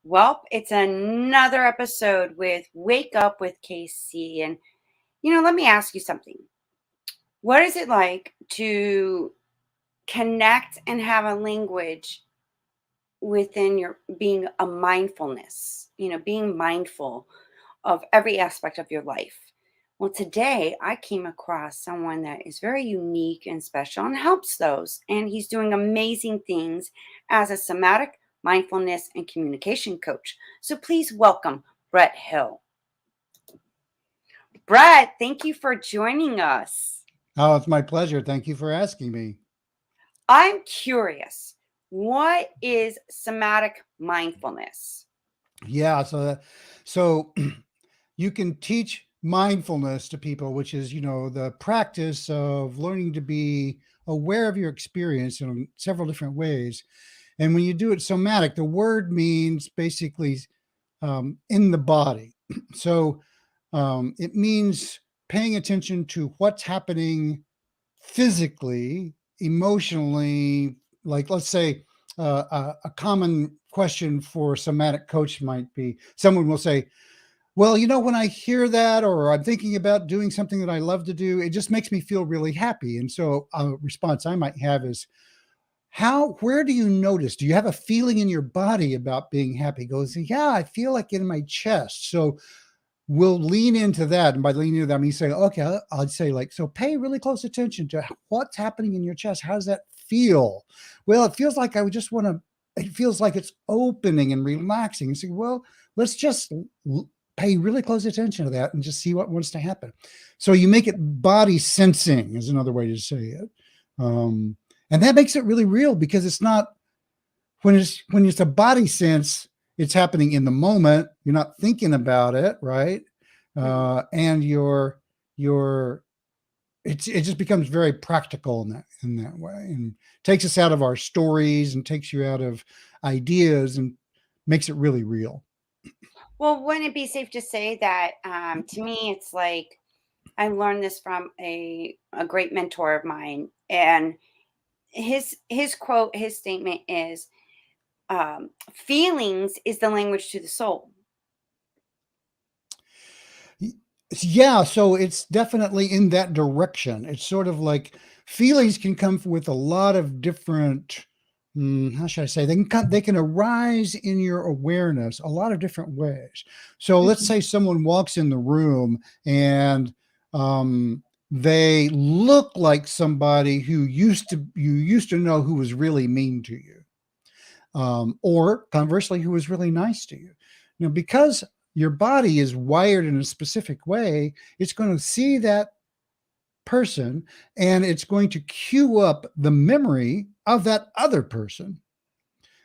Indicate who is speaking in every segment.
Speaker 1: Well, it's another episode with Wake Up with KC. And, let me ask you something. What is it like to connect and have a language within your being a mindfulness, being mindful of every aspect of your life? Well, today I came across someone that is very unique and special and helps those. And he's doing amazing things as a somatic mindfulness and communication coach. So please welcome Brett Hill. Brett, thank you for joining us.
Speaker 2: Oh, it's my pleasure. Thank you for asking me.
Speaker 1: I'm curious, what is somatic mindfulness?
Speaker 2: Yeah, so you can teach mindfulness to people, which is, the practice of learning to be aware of your experience in several different ways. And when you do it somatic, the word means basically in the body. So it means paying attention to what's happening physically, emotionally. Like, let's say a common question for a somatic coach might be, someone will say, well, when I hear that, or I'm thinking about doing something that I love to do, it just makes me feel really happy. And so a response I might have is, where do you notice? Do you have a feeling in your body about being happy? Goes, yeah, I feel like in my chest. So we'll lean into that. And by leaning into that, I mean, say, okay, I'd say like, so pay really close attention to what's happening in your chest. How does that feel? Well, it feels like I would just want to, it feels like it's opening and relaxing. And say, well, let's just pay really close attention to that and just see what wants to happen. So you make it body sensing is another way to say it. And that makes it really real, because it's not, when it's a body sense, it's happening in the moment. You're not thinking about it, right? And it just becomes very practical in that way, and takes us out of our stories and takes you out of ideas and makes it really real.
Speaker 1: Well, wouldn't it be safe to say that to me, it's like I learned this from a great mentor of mine, and his quote, his statement is, "Feelings is the language to the soul."
Speaker 2: Yeah, so it's definitely in that direction. It's sort of like feelings can come with a lot of different, how should I say, they can arise in your awareness a lot of different ways. So let's
Speaker 1: Mhm.
Speaker 2: say someone walks in the room and they look like somebody who you used to know, who was really mean to you, or conversely, who was really nice to you. Now, because your body is wired in a specific way, it's going to see that person and it's going to cue up the memory of that other person.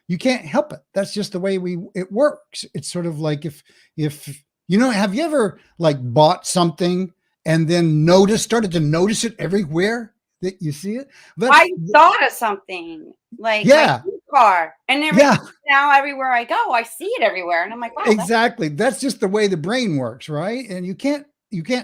Speaker 2: You can't help it. That's just the way it works. It's sort of like, if have you ever like bought something and then started to notice it everywhere that you see it? That's
Speaker 1: I thought of something like my
Speaker 2: Yeah,
Speaker 1: car, and
Speaker 2: yeah.
Speaker 1: now everywhere I go, I see it everywhere, and I'm like, wow, that's
Speaker 2: Exactly. That's just the way the brain works, right? And you can't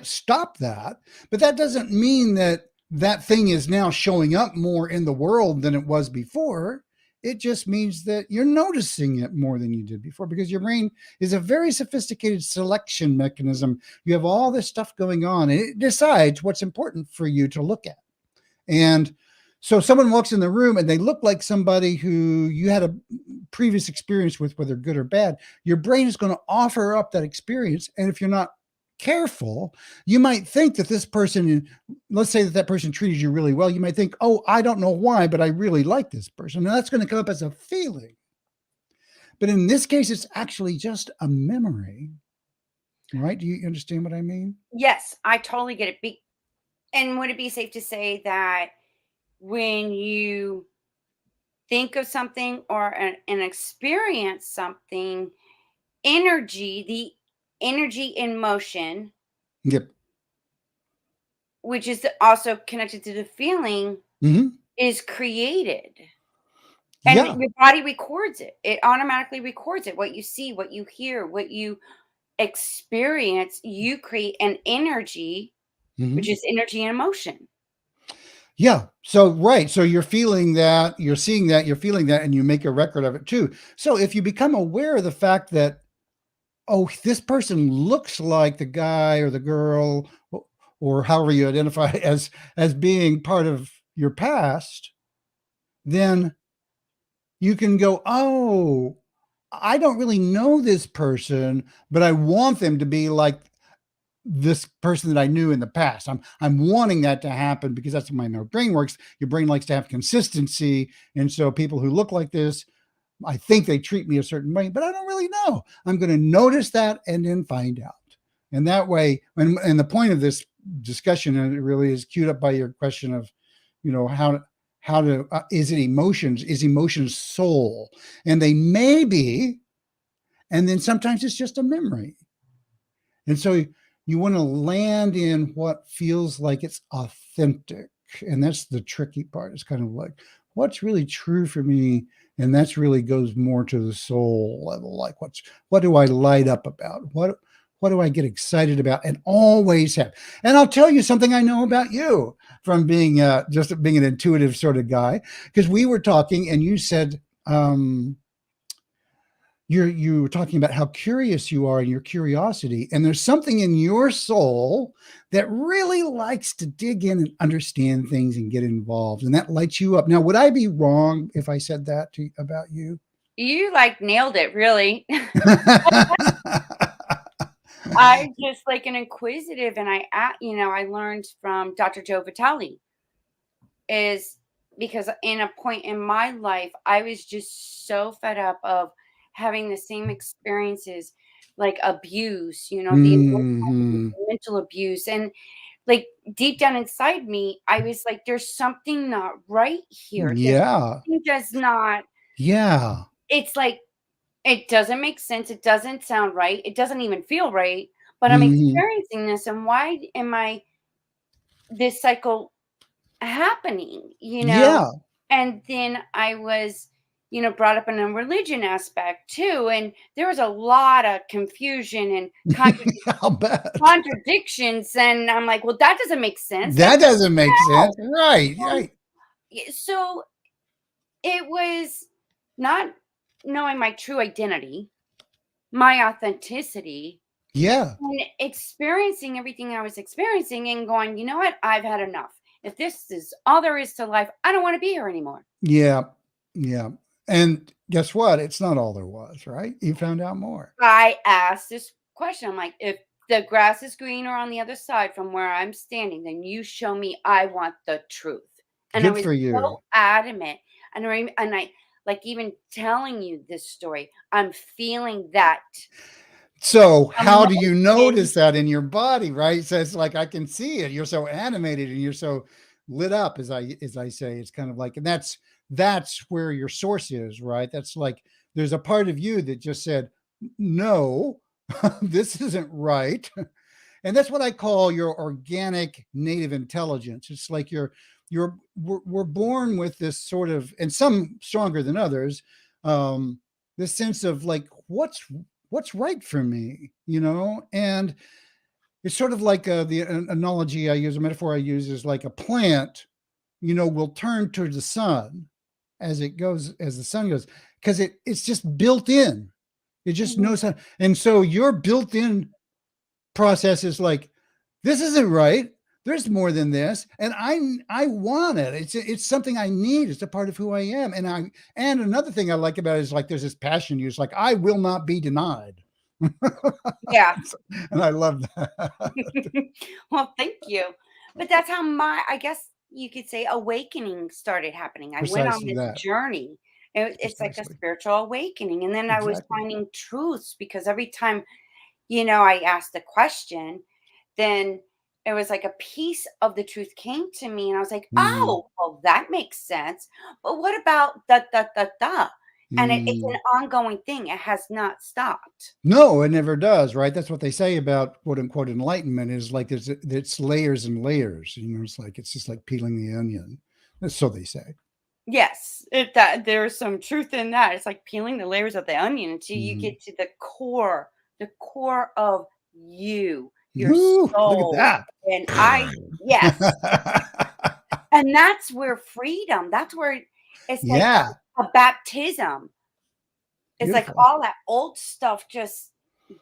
Speaker 2: stop that. But that doesn't mean that that thing is now showing up more in the world than it was before. It just means that you're noticing it more than you did before, because your brain is a very sophisticated selection mechanism. You have all this stuff going on, and it decides what's important for you to look at. And so someone walks in the room and they look like somebody who you had a previous experience with, whether good or bad. Your brain is going to offer up that experience. And if you're not careful, you might think that this person, let's say that person treated you really well. You might think, oh, I don't know why, but I really like this person. And that's going to come up as a feeling. But in this case, it's actually just a memory, right? Do you understand what I mean?
Speaker 1: yes, I totally get it. And would it be safe to say that when you think of something or an experience something, the energy in motion,
Speaker 2: Yep.
Speaker 1: which is also connected to the feeling,
Speaker 2: Hmm.
Speaker 1: is created? And
Speaker 2: Yeah.
Speaker 1: your body records it. It automatically records it. What you see, what you hear, what you experience, you create an energy, which
Speaker 2: Hmm.
Speaker 1: is energy and emotion.
Speaker 2: Yeah. So, right. So you're feeling that, you're seeing that, you're feeling that, and you make a record of it too. So if you become aware of the fact that, oh, this person looks like the guy or the girl, or however you identify as being part of your past, then you can go, oh, I don't really know this person, but I want them to be like this person that I knew in the past. I'm wanting that to happen because that's the way my brain works. Your brain likes to have consistency. And so people who look like this, I think they treat me a certain way, but I don't really know. I'm going to notice that and then find out. And that way, and the point of this discussion, and it really is queued up by your question of, how to, is it emotions? Is emotions soul? And they may be, and then sometimes it's just a memory. And so you want to land in what feels like it's authentic. And that's the tricky part. It's kind of like, what's really true for me? And that's really goes more to the soul level. Like what do I light up about? What do I get excited about and always have? And I'll tell you something I know about you from being just being an intuitive sort of guy, because we were talking and you said, you were talking about how curious you are and your curiosity, and there's something in your soul that really likes to dig in and understand things and get involved, and that lights you up. Now, would I be wrong if I said that about you?
Speaker 1: You like nailed it, really. I just like an inquisitive, and I learned from Dr. Joe Vitale is because in a point in my life, I was just so fed up of having the same experiences like abuse, the
Speaker 2: Hmm.
Speaker 1: mental abuse. And like deep down inside me, I was like, there's something not right here. This
Speaker 2: Yeah.
Speaker 1: thing does not,
Speaker 2: Yeah.
Speaker 1: it's like, it doesn't make sense. It doesn't sound right. It doesn't even feel right. But I'm
Speaker 2: Hmm.
Speaker 1: experiencing this. And why am I this cycle happening,
Speaker 2: Yeah.
Speaker 1: And then I was, brought up in a religion aspect too. And there was a lot of confusion and
Speaker 2: I'll bet.
Speaker 1: contradictions. And I'm like, well, that doesn't make sense. And
Speaker 2: That doesn't make
Speaker 1: no.
Speaker 2: sense. Right. Right.
Speaker 1: So it was not knowing my true identity, my authenticity,
Speaker 2: Yeah.
Speaker 1: and experiencing everything I was experiencing and going, you know what? I've had enough. If this is all there is to life, I don't want to be here anymore.
Speaker 2: Yeah. Yeah. And guess what? It's not all there was, right? You found out more.
Speaker 1: I asked this question. I'm like, if the grass is greener on the other side from where I'm standing, then you show me. I want the truth. And I
Speaker 2: Good
Speaker 1: was
Speaker 2: for you.
Speaker 1: so adamant. And I like even telling you this story. I'm feeling that
Speaker 2: So, how do you
Speaker 1: emotion.
Speaker 2: notice that in your body, right? So it's like I can see it. You're so animated and you're so lit up, as I say. It's kind of like, and that's where your source is, right? That's like there's a part of you that just said, no, this isn't right. And that's what I call your organic native intelligence. It's like we're born with this sort of, and some stronger than others, this sense of like what's right for me, and it's sort of like the analogy I use, a metaphor I use is like a plant, will turn towards the sun as the sun goes, because it's just built in. It just
Speaker 1: Mhm.
Speaker 2: knows how, and so your built-in process is like, this isn't right. There's more than this, and I want it. It's something I need. It's a part of who I am. And another thing I like about it is like there's this passion use, like I will not be denied.
Speaker 1: Yeah.
Speaker 2: And I love that.
Speaker 1: Well, thank you. But that's how I guess you could say awakening started happening. I went on
Speaker 2: Precisely
Speaker 1: this
Speaker 2: that.
Speaker 1: journey. It's like a
Speaker 2: Precisely.
Speaker 1: spiritual awakening. And then I was
Speaker 2: Exactly.
Speaker 1: finding truths because every time, I asked the question, then it was like a piece of the truth came to me. And I was like,
Speaker 2: Mm,
Speaker 1: oh, well, that makes sense. But what about da, da, da, da? And it's an
Speaker 2: mm.
Speaker 1: ongoing thing. It has not stopped.
Speaker 2: No, it never does, right? That's what they say about quote unquote enlightenment is like it's layers and layers. It's like it's just like peeling the onion. So they say.
Speaker 1: Yes, that there's some truth in that. It's like peeling the layers of the onion until you
Speaker 2: Mhm.
Speaker 1: get to the core of you, your
Speaker 2: Ooh, look at
Speaker 1: soul.
Speaker 2: that.
Speaker 1: And I yes. And that's where freedom, that's where it's like
Speaker 2: Yeah,
Speaker 1: a baptism. It's like
Speaker 2: beautiful.
Speaker 1: all that old stuff just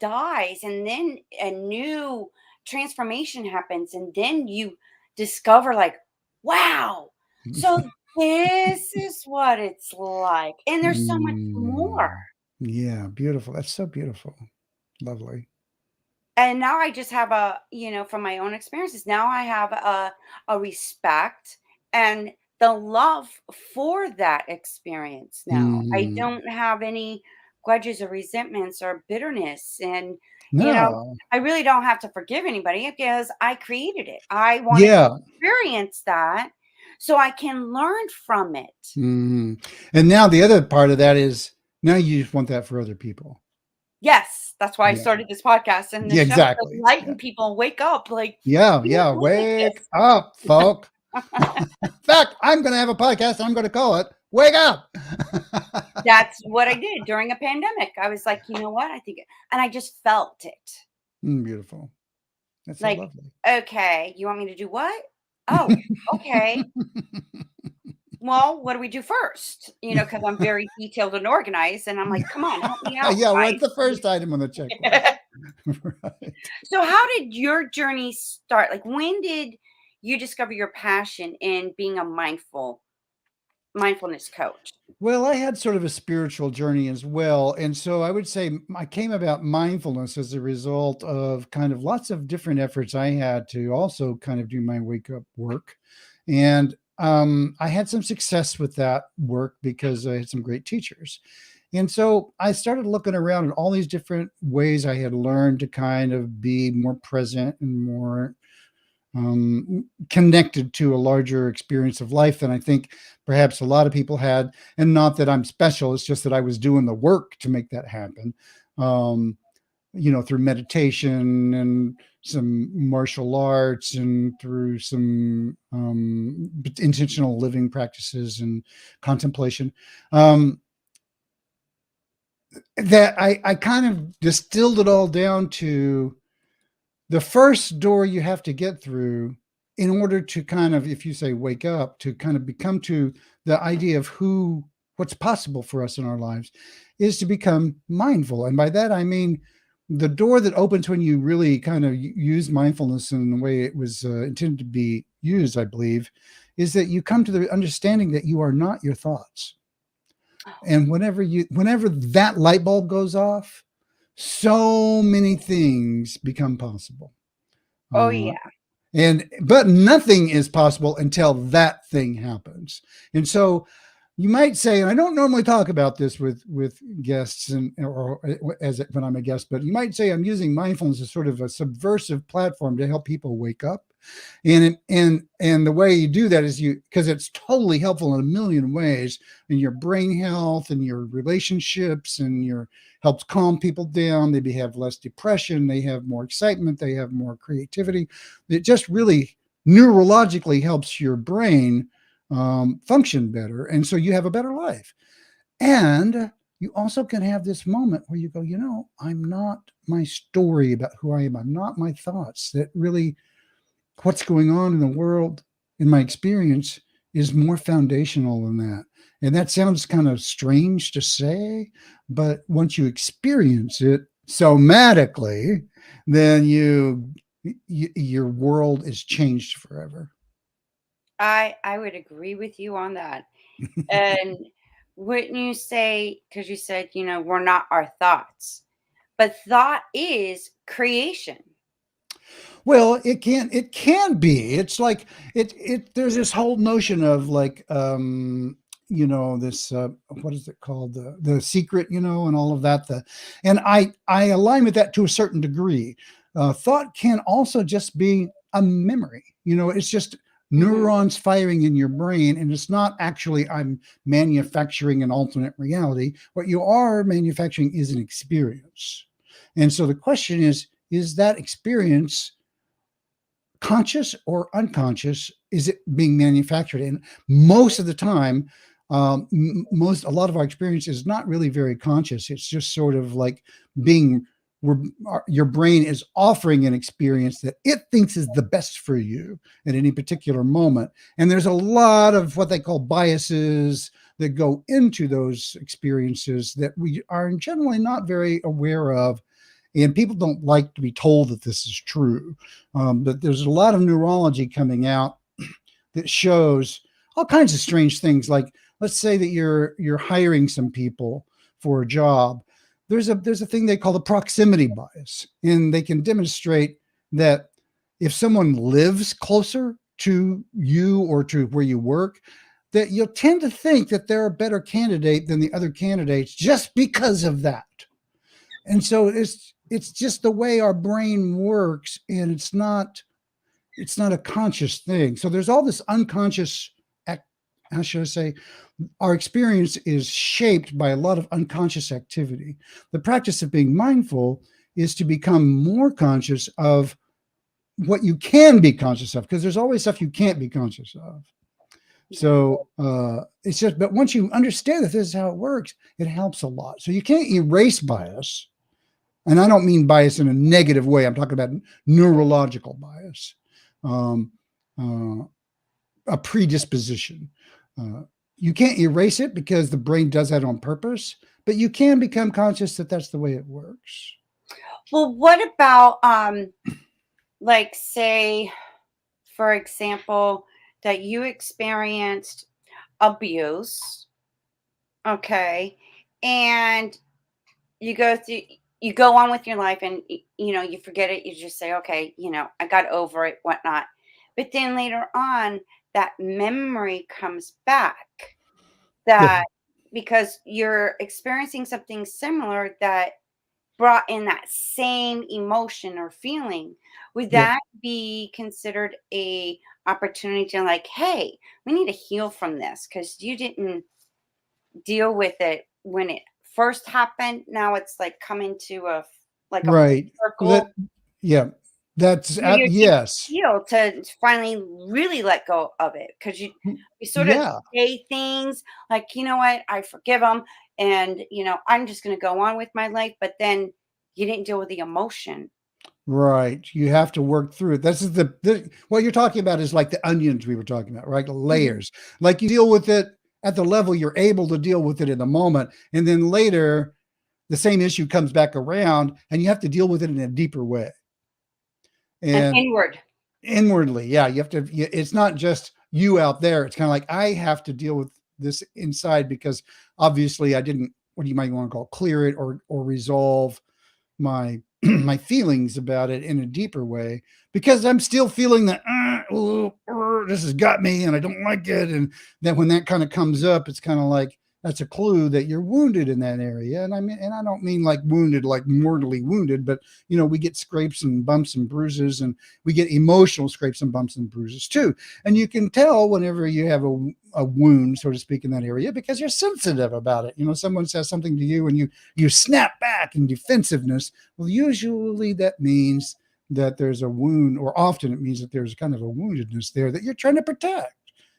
Speaker 1: dies, and then a new transformation happens, and then you discover, like, wow, so this is what it's like, and there's so much more.
Speaker 2: Mm, yeah, beautiful. That's so beautiful. Lovely.
Speaker 1: And now I just have from my own experiences, now I have a respect and the love for that experience now. I
Speaker 2: Mm,
Speaker 1: don't have any grudges or resentments or bitterness. And, you know,
Speaker 2: no.
Speaker 1: I really don't have to forgive anybody because I created it. I wanted to
Speaker 2: Yeah.
Speaker 1: experience that so I can learn from it.
Speaker 2: Mm. And now the other part of that is now you just want that for other people.
Speaker 1: Yes, that's why I
Speaker 2: Yeah.
Speaker 1: started this podcast and the
Speaker 2: Yeah,
Speaker 1: show to
Speaker 2: exactly. Yeah.
Speaker 1: enlighten people, wake up, like,
Speaker 2: Yeah.
Speaker 1: you
Speaker 2: Yeah.
Speaker 1: know, look
Speaker 2: Wake
Speaker 1: at
Speaker 2: up, folk.
Speaker 1: this.
Speaker 2: In fact, I'm going to have a podcast and I'm going to call it Wake Up.
Speaker 1: That's what I did during a pandemic. I was like, "You know what? I think," and I just felt it.
Speaker 2: Beautiful. That's so
Speaker 1: Like,
Speaker 2: lovely.
Speaker 1: "Okay, you want me to do what? Oh, okay. Well, what do we do first?" Because I'm very detailed and organized, and I'm like, "Come on, help me out,
Speaker 2: Yeah. What's the
Speaker 1: guys."
Speaker 2: first item on the checklist? Right.
Speaker 1: So how did your journey start? Like, when did you discover your passion in being a mindfulness coach?
Speaker 2: Well, I had sort of a spiritual journey as well. And so I would say I came about mindfulness as a result of kind of lots of different efforts I had to also kind of do my wake up work. And I had some success with that work because I had some great teachers. And so I started looking around at all these different ways I had learned to kind of be more present and more connected to a larger experience of life than I think perhaps a lot of people had. And not that I'm special, it's just that I was doing the work to make that happen, um, through meditation and some martial arts and through some intentional living practices and contemplation. Um, that I kind of distilled it all down to the first door you have to get through in order to kind of, if you say wake up, to kind of become to the idea of what's possible for us in our lives, is to become mindful. And by that I mean the door that opens when you really kind of use mindfulness in the way it was intended to be used, I believe, is that you come to the understanding that you are not your thoughts. And whenever that light bulb goes off, so many things become possible.
Speaker 1: Oh,
Speaker 2: Uh,
Speaker 1: yeah.
Speaker 2: but nothing is possible until that thing happens. And so you might say, and I don't normally talk about this with guests and or as when I'm a guest, but you might say I'm using mindfulness as sort of a subversive platform to help people wake up. And the way you do that is because it's totally helpful in a million ways in your brain health and your relationships and your helps calm people down. They have less depression, they have more excitement, they have more creativity. It just really neurologically helps your brain function better. And so you have a better life. And you also can have this moment where you go, I'm not my story about who I am. I'm not my thoughts. That really, what's going on in the world, in my experience, is more foundational than that. And that sounds kind of strange to say, but once you experience it somatically, then your world is changed forever.
Speaker 1: I would agree with you on that. And wouldn't you say, because you said, we're not our thoughts, but thought is creation.
Speaker 2: Well, it can be. It's like there's this whole notion of like this what is it called, the secret, and all of that, and I align with that to a certain degree. Thought can also just be a memory. It's just
Speaker 1: Mhm.
Speaker 2: neurons firing in your brain, and it's not actually I'm manufacturing an alternate reality. What you are manufacturing is an experience. And so the question is that experience conscious or unconscious? Is it being manufactured? And most of the time, a lot of our experience is not really very conscious. It's just sort of like being your brain is offering an experience that it thinks is the best for you at any particular moment. And there's a lot of what they call biases that go into those experiences that we are generally not very aware of. And people don't like to be told that this is true. But there's a lot of neurology coming out that shows all kinds of strange things. Like, let's say that you're hiring some people for a job. There's a thing they call the proximity bias, and they can demonstrate that if someone lives closer to you or to where you work, that you'll tend to think that they're a better candidate than the other candidates just because of that. And so it's just the way our brain works, and it's not a conscious thing. So there's all this unconscious, how should I say, our experience is shaped by a lot of unconscious activity. The practice of being mindful is to become more conscious of what you can be conscious of, because there's always stuff you can't be conscious of. So it's just, but once you understand that this is how it works, it helps a lot. So you can't erase bias. And I don't mean bias in a negative way. I'm talking about neurological bias, a predisposition. You can't erase it because the brain does that on purpose, but you can become conscious that that's the way it works.
Speaker 1: Well, what about, like, say, for example, that you experienced abuse, okay, and you go on with your life, and you forget it. You just say, okay, I got over it, whatnot. But then later on, that memory comes back,
Speaker 2: Yeah.
Speaker 1: that because you're experiencing something similar that brought in that same emotion or feeling. Would
Speaker 2: Yep.
Speaker 1: that be considered a opportunity to, like, hey, we need to heal from this because you didn't deal with it when it first happened? Now it's like coming to like a full
Speaker 2: Right.
Speaker 1: circle.
Speaker 2: That, yeah, that's,
Speaker 1: You need to
Speaker 2: yes.
Speaker 1: heal to finally really let go of it, because you sort of
Speaker 2: Yeah.
Speaker 1: say things like, you know what, I forgive them, and I'm just going to go on with my life, but then you didn't deal with the emotion.
Speaker 2: Right. You have to work through it. This is what you're talking about is like the onions we were talking about, right?
Speaker 1: Mhm.
Speaker 2: Layers. Like you deal with it at the level you're able to deal with it in the moment. And then later, the same issue comes back around and you have to deal with it in a deeper way.
Speaker 1: And
Speaker 2: And
Speaker 1: inward.
Speaker 2: inwardly, yeah, you have to, it's not just you out there. It's kind of like, I have to deal with this inside because obviously I didn't, what do you might want to call it, clear it or resolve my my feelings about it in a deeper way, because I'm still feeling that this has got me and I don't like it. And then when that kind of comes up, it's kind of like that's a clue that you're wounded in that area. And I don't mean like wounded, like mortally wounded, but we get scrapes and bumps and bruises, and we get emotional scrapes and bumps and bruises too. And you can tell whenever you have a wound, so to speak, in that area because you're sensitive about it. Someone says something to you and you snap back in defensiveness. Well, usually that means that there's a wound, or often it means that there's kind of a woundedness there that you're trying to protect.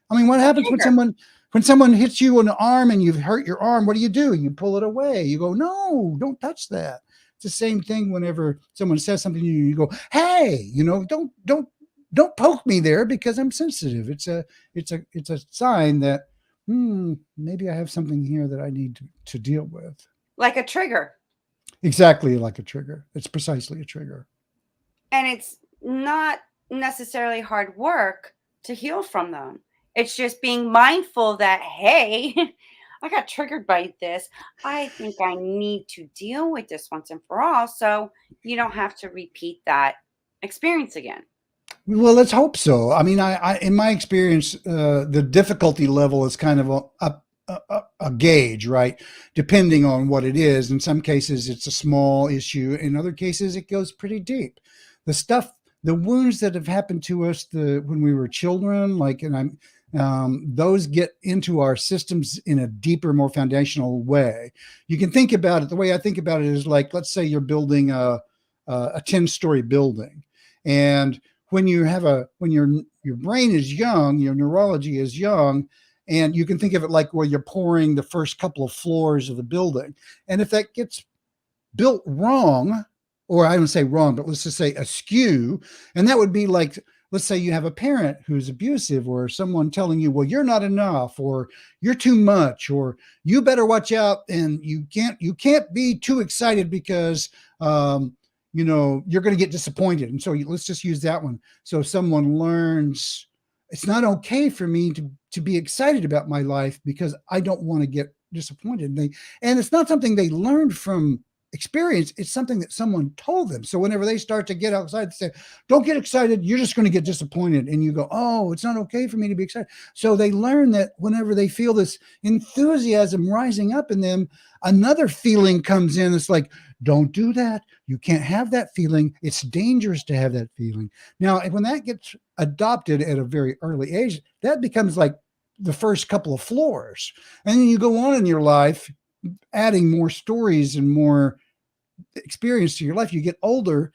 Speaker 2: I mean, what
Speaker 1: A
Speaker 2: happens
Speaker 1: trigger.
Speaker 2: when someone hits you on the arm and you've hurt your arm? What do? You pull it away. You go, no, don't touch that. It's the same thing whenever someone says something to you, you go, hey, don't poke me there because I'm sensitive. It's a sign that maybe I have something here that I need to deal with.
Speaker 1: Like a trigger.
Speaker 2: Exactly like a trigger. It's precisely a trigger.
Speaker 1: And it's not necessarily hard work to heal from them. It's just being mindful that, hey, I got triggered by this. I think I need to deal with this once and for all, so you don't have to repeat that experience again.
Speaker 2: Well, let's hope so. I mean, I in my experience, the difficulty level is kind of a gauge, right? Depending on what it is. In some cases, it's a small issue. In other cases, it goes pretty deep. The wounds that have happened to us when we were children, those get into our systems in a deeper, more foundational way. You can think about it. The way I think about it is like, let's say you're building a 10-story building, and when your brain is young, your neurology is young, and you can think of it like where you're pouring the first couple of floors of the building. And if that gets built wrong, or I don't say wrong, but let's just say askew. And that would be like, let's say you have a parent who's abusive, or someone telling you, well, you're not enough, or you're too much, or you better watch out, and you can't be too excited because you're going to get disappointed. And so let's just use that one. So if someone learns, it's not okay for me to be excited about my life because I don't want to get disappointed. And it's not something they learned from experience. It's something that someone told them. So whenever they start to get outside, they say, don't get excited, you're just going to get disappointed. And you go, oh, it's not okay for me to be excited. So they learn that whenever they feel this enthusiasm rising up in them, another feeling comes in. It's like, don't do that. You can't have that feeling. It's dangerous to have that feeling. Now, when that gets adopted at a very early age, that becomes like the first couple of floors. And then you go on in your life, adding more stories and more experience to your life. You get older,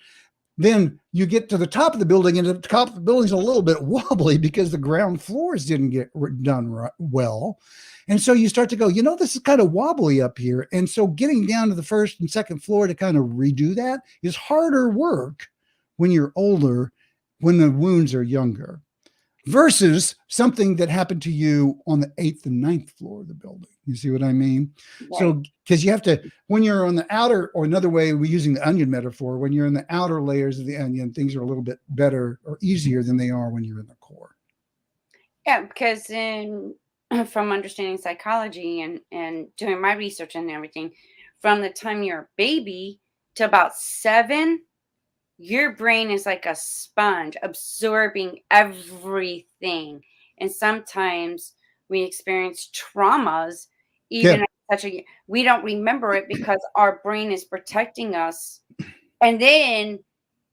Speaker 2: then you get to the top of the building, and the top of the building's a little bit wobbly because the ground floors didn't get done well. And so you start to go, this is kind of wobbly up here. And so getting down to the first and second floor to kind of redo that is harder work when you're older, when the wounds are younger, versus something that happened to you on the 8th and ninth floor of the building. You see what I mean?
Speaker 1: Right.
Speaker 2: So, because you have to, when you're on the outer, or another way, we're using the onion metaphor, when you're in the outer layers of the onion, things are a little bit better or easier than they are when you're in the core.
Speaker 1: Yeah, because from understanding psychology and doing my research and everything, from the time you're a baby to about 7, your brain is like a sponge absorbing everything. And sometimes we experience traumas, even
Speaker 2: Yeah.
Speaker 1: at such a we don't remember it because our brain is protecting us. And then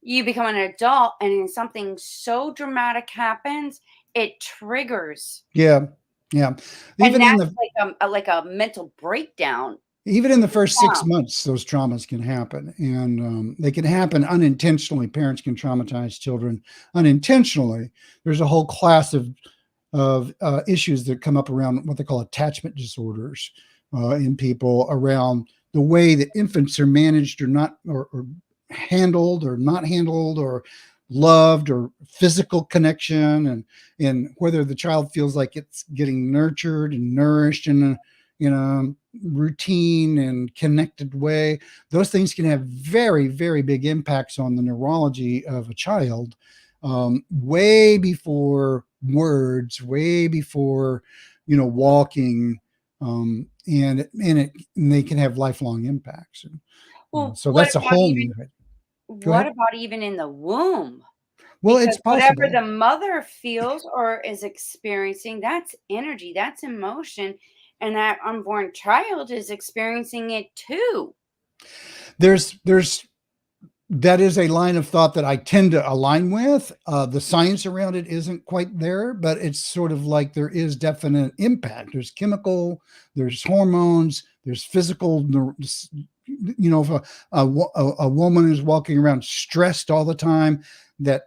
Speaker 1: you become an adult, and then something so dramatic happens, it triggers.
Speaker 2: Yeah. Yeah.
Speaker 1: And
Speaker 2: Even in
Speaker 1: that's
Speaker 2: the
Speaker 1: like a mental breakdown.
Speaker 2: even in the first
Speaker 1: Yeah.
Speaker 2: 6 months, those traumas can happen, and they can happen unintentionally. Parents can traumatize children unintentionally. There's a whole class of issues that come up around what they call attachment disorders in people, around the way that infants are managed or not, or handled or not handled, or loved, or physical connection, and whether the child feels like it's getting nurtured and nourished in a routine and connected way. Those things can have very, very big impacts on the neurology of a child, way before words, way before walking, and they can have lifelong impacts.
Speaker 1: Well,
Speaker 2: So that's a whole new. Go
Speaker 1: what
Speaker 2: ahead.
Speaker 1: about even in the womb?
Speaker 2: Well,
Speaker 1: Because
Speaker 2: it's
Speaker 1: whatever
Speaker 2: possible.
Speaker 1: the mother feels or is experiencing, that's energy, that's emotion, and that unborn child is experiencing it too.
Speaker 2: There's that is a line of thought that I tend to align with. The science around it isn't quite there, but it's sort of like there is definite impact. There's chemical, there's hormones, there's physical. If a woman is walking around stressed all the time, that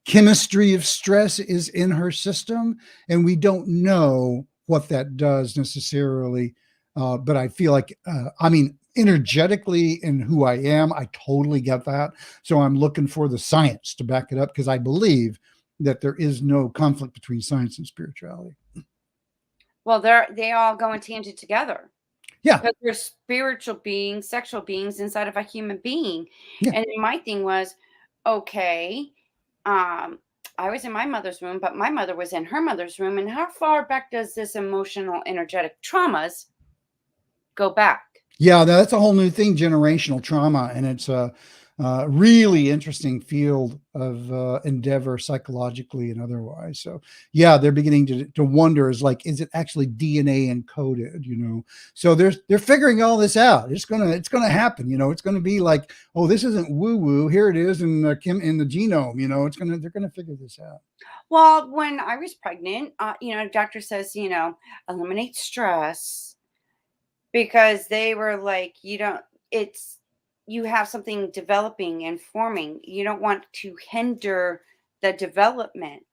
Speaker 2: chemistry of stress is in her system, and we don't know what that does necessarily. But I feel like, energetically, in who I am, I totally get that. So I'm looking for the science to back it up, because I believe that there is no conflict between science and spirituality.
Speaker 1: Well, they all go in tangent together
Speaker 2: Yeah.
Speaker 1: because they're spiritual beings, sexual beings inside of a human being.
Speaker 2: Yeah.
Speaker 1: And then my thing was, okay, um, I was in my mother's room, but my mother was in her mother's room. And how far back does this emotional, energetic traumas go back?
Speaker 2: Yeah, that's a whole new thing, generational trauma, and it's a really interesting field of endeavor, psychologically and otherwise. So, yeah, they're beginning to wonder, is it actually DNA encoded? So they're figuring all this out. It's gonna happen. It's gonna be like, oh, this isn't woo woo. Here it is in the genome. They're gonna figure this out.
Speaker 1: Well, when I was pregnant, doctor says, eliminate stress because they were like, it's, you have something developing and forming. You don't want to hinder the development.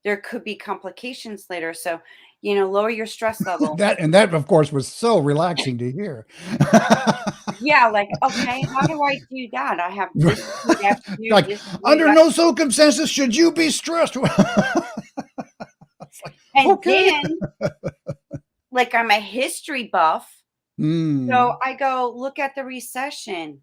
Speaker 1: There could be complications later. So, lower your stress level.
Speaker 2: That of course was so relaxing to hear.
Speaker 1: Yeah, like, okay, how do I do that? I have this to do, that to do,
Speaker 2: Like,
Speaker 1: this to do,
Speaker 2: under
Speaker 1: that.
Speaker 2: no circumstances should you be stressed. It's like,
Speaker 1: And
Speaker 2: okay.
Speaker 1: then, like, I'm a history buff, so
Speaker 2: Mm,
Speaker 1: I go, "Look at the recession.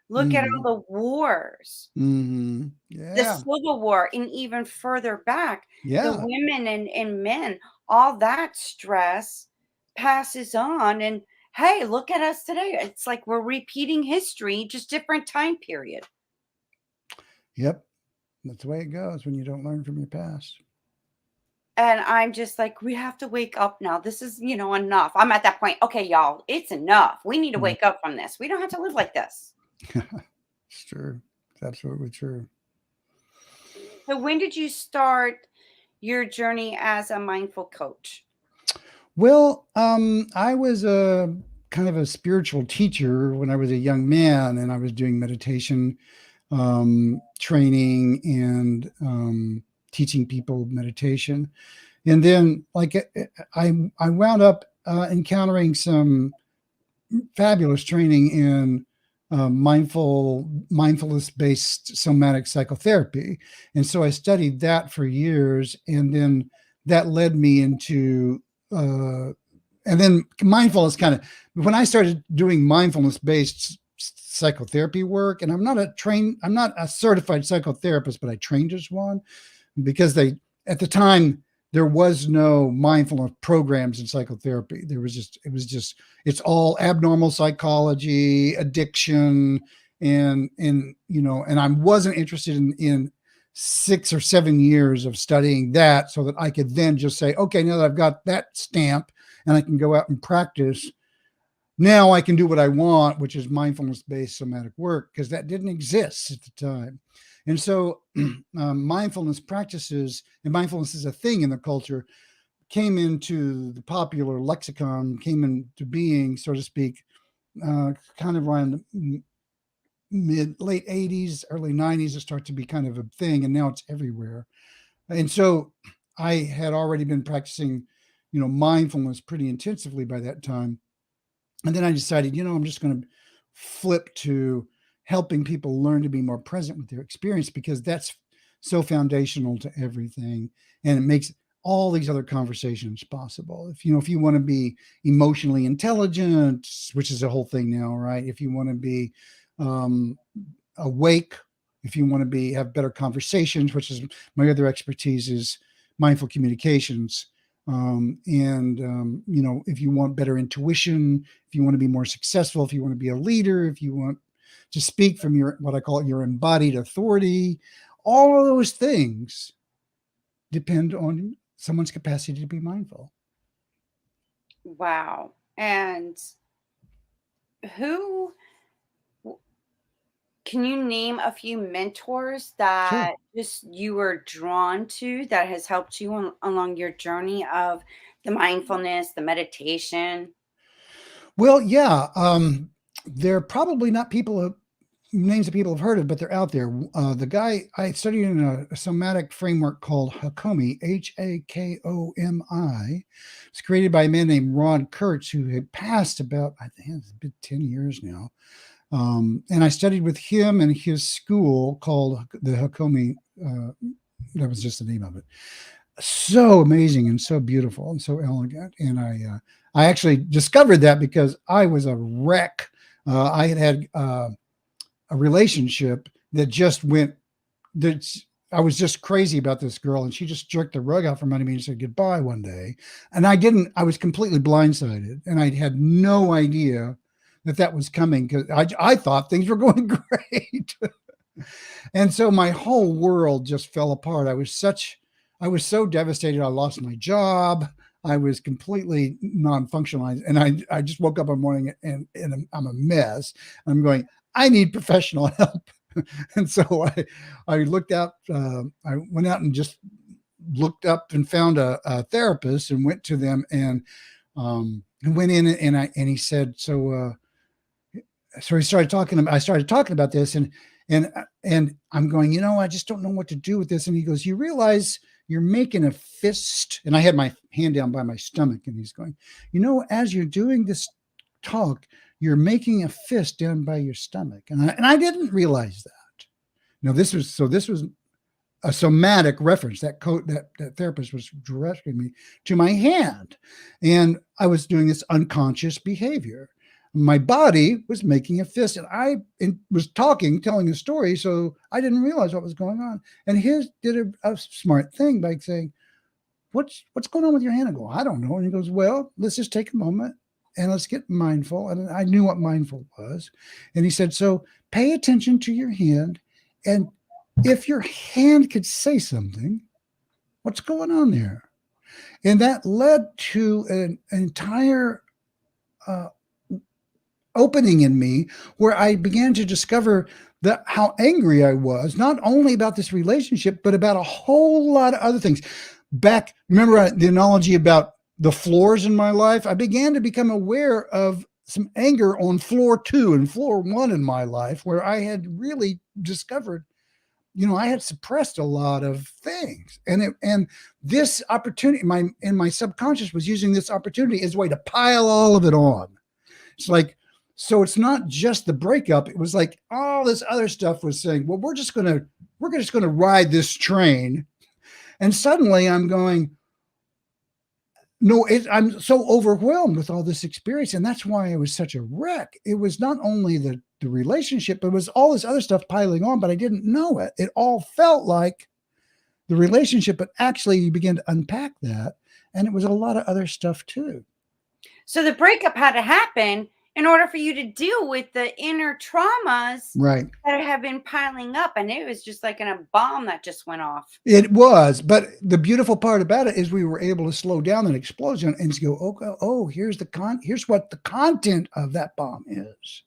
Speaker 1: Look at all
Speaker 2: mm,
Speaker 1: the wars, the
Speaker 2: yeah.
Speaker 1: Civil War, and even further back, the
Speaker 2: Yeah.
Speaker 1: women and men, all that stress passes on, and, hey, look at us today." It's like we're repeating history, just different time period.
Speaker 2: Yep. That's the way it goes when you don't learn from your past.
Speaker 1: And I'm just like, "We have to wake up now. This is, enough." I'm at that point, "Okay, y'all, it's enough. We need to
Speaker 2: Mm.
Speaker 1: wake up from this. We don't have to live like this."
Speaker 2: It's true. It's absolutely true.
Speaker 1: So when did you start your journey as a mindful coach?
Speaker 2: Well, I was a kind of a spiritual teacher when I was a young man, and I was doing meditation training and teaching people meditation. And then, like, I wound up encountering some fabulous training in mindfulness based somatic psychotherapy, and so I studied that for years, and then that led me into uh, and then mindfulness kind of when I started doing mindfulness based psychotherapy work, and I'm not a certified psychotherapist, but I trained as one because they at the time there was no mindfulness programs in psychotherapy. It's all abnormal psychology, addiction, and I wasn't interested in 6 or 7 years of studying that so that I could then just say, okay, now that I've got that stamp and I can go out and practice, now I can do what I want, which is mindfulness based somatic work, because that didn't exist at the time. And so mindfulness practices and mindfulness is a thing in the culture came into the popular lexicon, came into being, so to speak, kind of around the late 80s, early 90s. It started to be kind of a thing, and now it's everywhere. And so I had already been practicing, mindfulness pretty intensively by that time. And then I decided, I'm just going to flip to helping people learn to be more present with their experience because that's so foundational to everything. And it makes all these other conversations possible. If you want to be emotionally intelligent, which is a whole thing now, right? If you want to be um, awake, if you want to have better conversations, which is my other expertise is mindful communications. If you want better intuition, if you want to be more successful, if you want to be a leader, if you want to speak from your what I call your embodied authority, all of those things depend on someone's capacity to be mindful.
Speaker 1: Wow. And who can you name a few mentors
Speaker 2: Sure.
Speaker 1: that just you were drawn to that has helped you along your journey of the mindfulness, the meditation?
Speaker 2: Well, yeah. They're probably not names that people have heard of, but they're out there. The guy I studied in a somatic framework called Hakomi, Hakomi. It's created by a man named Ron Kurtz, who had passed about, I think it's been 10 years now. And I studied with him and his school called the Hakomi. That was just the name of it. So amazing and so beautiful and so elegant. And I actually discovered that because I was a wreck. I had a relationship that just went that I was just crazy about this girl, and she just jerked the rug out from under me and said goodbye one day. And I was completely blindsided, and I had no idea that was coming because I thought things were going great. And so my whole world just fell apart. I was so devastated. I lost my job. I was completely non-functional, and I just woke up one morning and I'm a mess. I'm going, I need professional help. And so I looked out, I went out and just looked up and found a therapist and went to them and went in and he said, so he started talking. I started talking about this, and I'm going, I just don't know what to do with this. And he goes, you realize you're making a fist, and I had my hand down by my stomach, and he's going, as you're doing this talk, you're making a fist down by your stomach. And I didn't realize that. Now this was a somatic reference. That therapist was directing me to my hand, and I was doing this unconscious behavior. My body was making a fist, and was telling a story, so I didn't realize what was going on. And his did a smart thing by saying, "What's going on with your hand?" I go, "I don't know." And he goes, "Well, let's just take a moment and let's get mindful." And I knew what mindful was, and he said, "So pay attention to your hand, and if your hand could say something, what's going on there?" And that led to an entire uh, opening in me where I began to discover how angry I was, not only about this relationship, but about a whole lot of other things. Remember the analogy about the floors in my life? I began to become aware of some anger on floor 2 and floor 1 in my life, where I had really discovered, I had suppressed a lot of things, and this opportunity, my subconscious was using this opportunity as a way to pile all of it on. It's like, so it's not just the breakup. It was like all this other stuff was saying, well, we're just gonna ride this train. And suddenly I'm going, no, I'm so overwhelmed with all this experience. And that's why I was such a wreck. It was not only the relationship, but it was all this other stuff piling on, but I didn't know it. It all felt like the relationship, but actually you begin to unpack that. And it was a lot of other stuff too.
Speaker 1: So the breakup had to happen in order for you to deal with the inner traumas
Speaker 2: Right.
Speaker 1: that have been piling up. And it was just like a bomb that just went off.
Speaker 2: It was, but the beautiful part about it is we were able to slow down an explosion and go, here's what the content of that bomb is.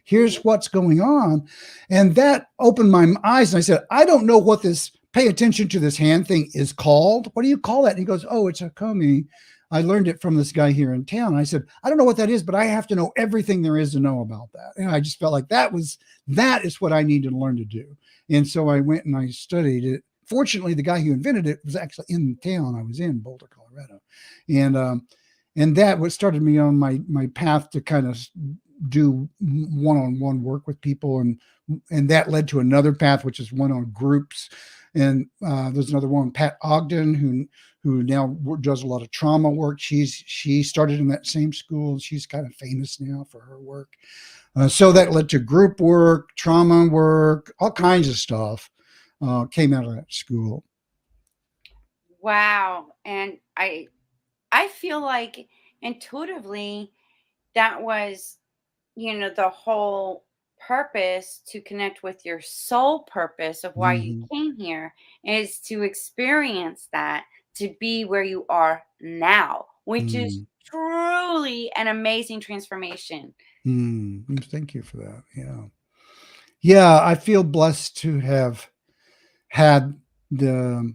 Speaker 2: Here's what's going on. And that opened my eyes. And I said, I don't know what this pay attention to this hand thing is called. What do you call that? And he goes, oh, it's a komi. I learned it from this guy here in town. I said, I don't know what that is, but I have to know everything there is to know about that. And I just felt like that is what I need to learn to do. And so I went and I studied it. Fortunately, the guy who invented it was actually in the town I was in, Boulder, Colorado. And that what started me on my path to kind of do one-on-one work with people. And that led to another path, which is one on groups. And there's another one, Pat Ogden, who now does a lot of trauma work. She started in that same school. She's kind of famous now for her work. So that led to group work, trauma work, all kinds of stuff came out of that school.
Speaker 1: Wow. And I feel like intuitively that was, the whole purpose to connect with your soul purpose of why you
Speaker 2: Mm-hmm.
Speaker 1: came here is to experience that, to be where you are now, which is
Speaker 2: Mm.
Speaker 1: truly an amazing transformation.
Speaker 2: Thank you for that. Yeah, I feel blessed to have had the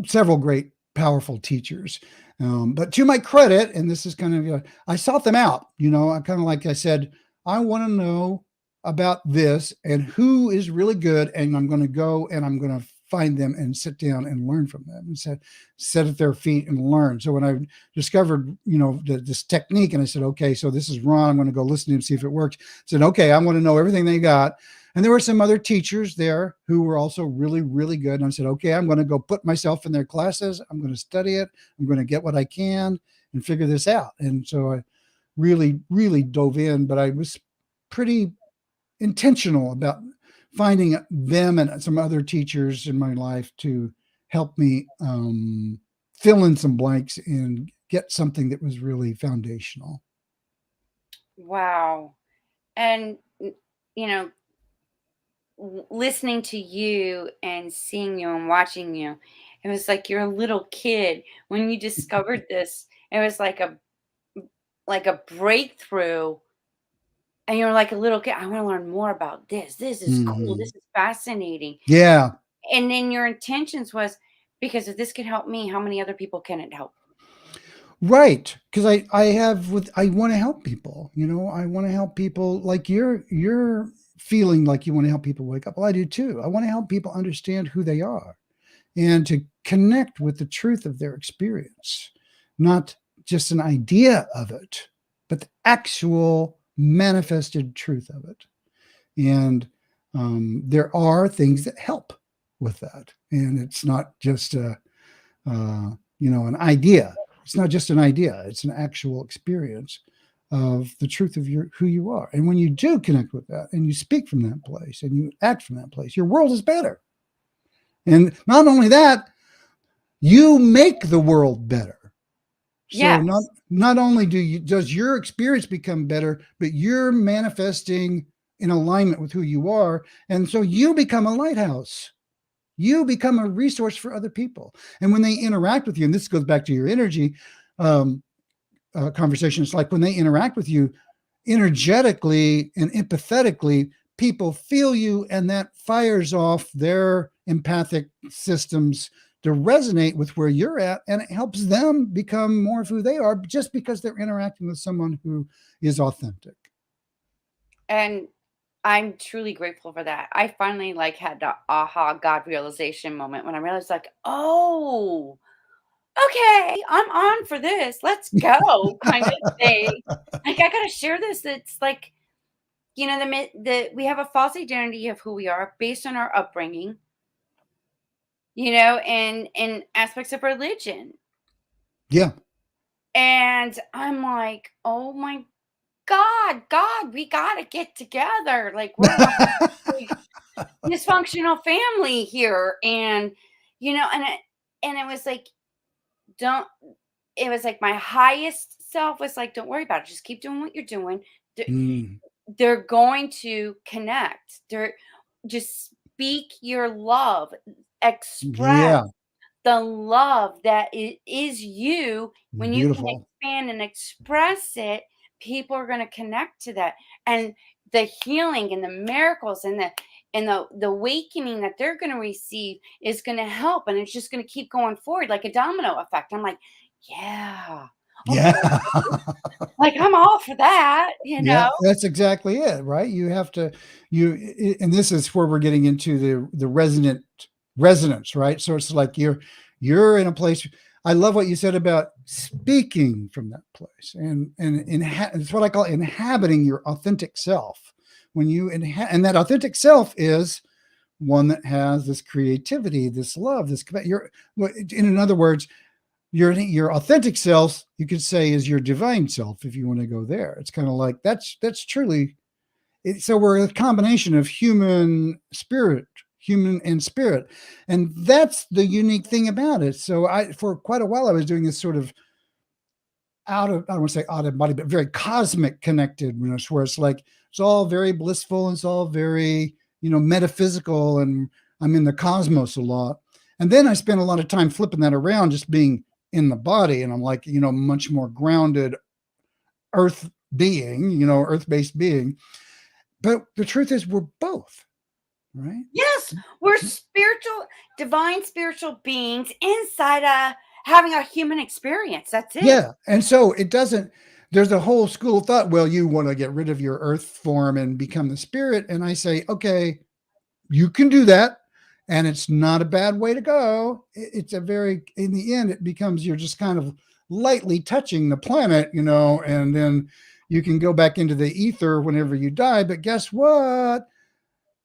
Speaker 2: several great, powerful teachers. But to my credit, and this is kind of, I sought them out. I kind of, like I said, I want to know about this and who is really good, and I'm going to go and I'm going to find them and sit down and learn from them and sit at their feet and learn. So when I discovered, this technique, and I said, okay, so this is Ron, I'm going to go listen to him, see if it works. I said, okay, I want to know everything they got. And there were some other teachers there who were also really, really good. And I said, okay, I'm going to go put myself in their classes. I'm going to study it. I'm going to get what I can and figure this out. And so I really, really dove in, but I was pretty intentional about finding them and some other teachers in my life to help me fill in some blanks and get something that was really foundational.
Speaker 1: Wow. And, you know, listening to you and seeing you and watching you, it was like you're a little kid when you discovered this. It was like a breakthrough, and you're like a little kid. I want to learn more about this. This is cool.
Speaker 2: Mm-hmm.
Speaker 1: This is fascinating.
Speaker 2: Yeah.
Speaker 1: And then your intentions was, because if this can help me, how many other people can it help?
Speaker 2: Right, because I want to help people. I want to help people, like you're feeling like you want to help people wake up. Well, I do too. I want to help people understand who they are and to connect with the truth of their experience, not just an idea of it. but the actual manifested truth of it. And there are things that help with that. And it's not just an idea. It's not just an idea. It's an actual experience of the truth of who you are. And when you do connect with that and you speak from that place and you act from that place, your world is better. And not only that, you make the world better. So not
Speaker 1: Yes.
Speaker 2: not only does your experience become better, but you're manifesting in alignment with who you are, and so you become a lighthouse. You become a resource for other people, and when they interact with you, and this goes back to your energy um, conversation. It's like when they interact with you, energetically and empathetically, people feel you, and that fires off their empathic systems to resonate with where you're at, and it helps them become more of who they are just because they're interacting with someone who is authentic.
Speaker 1: And I'm truly grateful for that. I finally like had the aha God realization moment when I realized like, oh, okay, I'm on for this. Let's go kind of thing. Like I gotta share this. It's like, the we have a false identity of who we are based on our upbringing, and aspects of religion.
Speaker 2: Yeah.
Speaker 1: And I'm like, oh my God, we gotta get together. Like we're one big dysfunctional family here. And it was like, don't it was like my highest self was like, don't worry about it. Just keep doing what you're doing. They're,
Speaker 2: Mm,
Speaker 1: they're going to connect. They're just speak your love, express
Speaker 2: yeah.
Speaker 1: the love that is you. When you can
Speaker 2: Beautiful.
Speaker 1: expand and express it, people are going to connect to that, and the healing and the miracles and the awakening that they're going to receive is going to help, and it's just going to keep going forward like a domino effect. I'm like, yeah,
Speaker 2: Yeah.
Speaker 1: okay, like I'm all for that,
Speaker 2: Yeah, that's exactly it, right? You have to and this is where we're getting into the resonance, right? So it's like you're in a place. I love what you said about speaking from that place, and it's what I call inhabiting your authentic self. When you and that authentic self is one that has this creativity, this love, you're, in other words, your authentic self, you could say, is your divine self if you want to go there. It's kind of like that's truly it. So we're a combination of human and spirit, and that's the unique thing about it. So I for quite a while I was doing this sort of out of, I don't want to say out of body, but very cosmic connectedness, where it's like it's all very blissful and it's all very, metaphysical, and I'm in the cosmos a lot. And then I spent a lot of time flipping that around, just being in the body, and I'm like, much more grounded earth being, earth-based being. But the truth is we're both, right?
Speaker 1: yes, we're spiritual, divine spiritual beings inside having a human experience. That's it.
Speaker 2: Yeah. And so it doesn't, there's a whole school of thought, well, you want to get rid of your earth form and become the spirit. And I say, okay, you can do that. And it's not a bad way to go. It's in the end, it becomes you're just kind of lightly touching the planet, and then you can go back into the ether whenever you die. But guess what?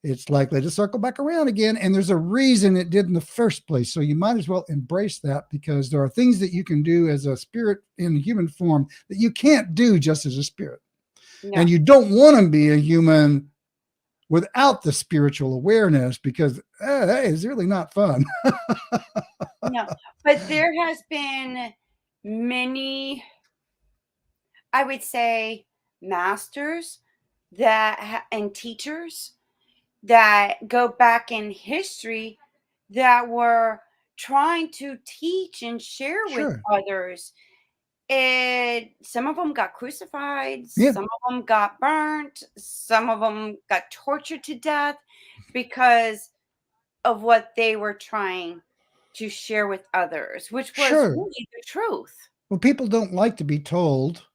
Speaker 2: It's likely to circle back around again. And there's a reason it did in the first place. So you might as well embrace that, because there are things that you can do as a spirit in human form that you can't do just as a spirit.
Speaker 1: No,
Speaker 2: And you don't want to be a human without the spiritual awareness, because hey, it's really not fun.
Speaker 1: no. But there has been many, I would say, masters and teachers that go back in history that were trying to teach and share with
Speaker 2: Sure.
Speaker 1: others. And some of them got crucified,
Speaker 2: Yeah.
Speaker 1: some of them got burnt, some of them got tortured to death because of what they were trying to share with others, which was
Speaker 2: Sure.
Speaker 1: really the truth.
Speaker 2: Well, people don't like to be told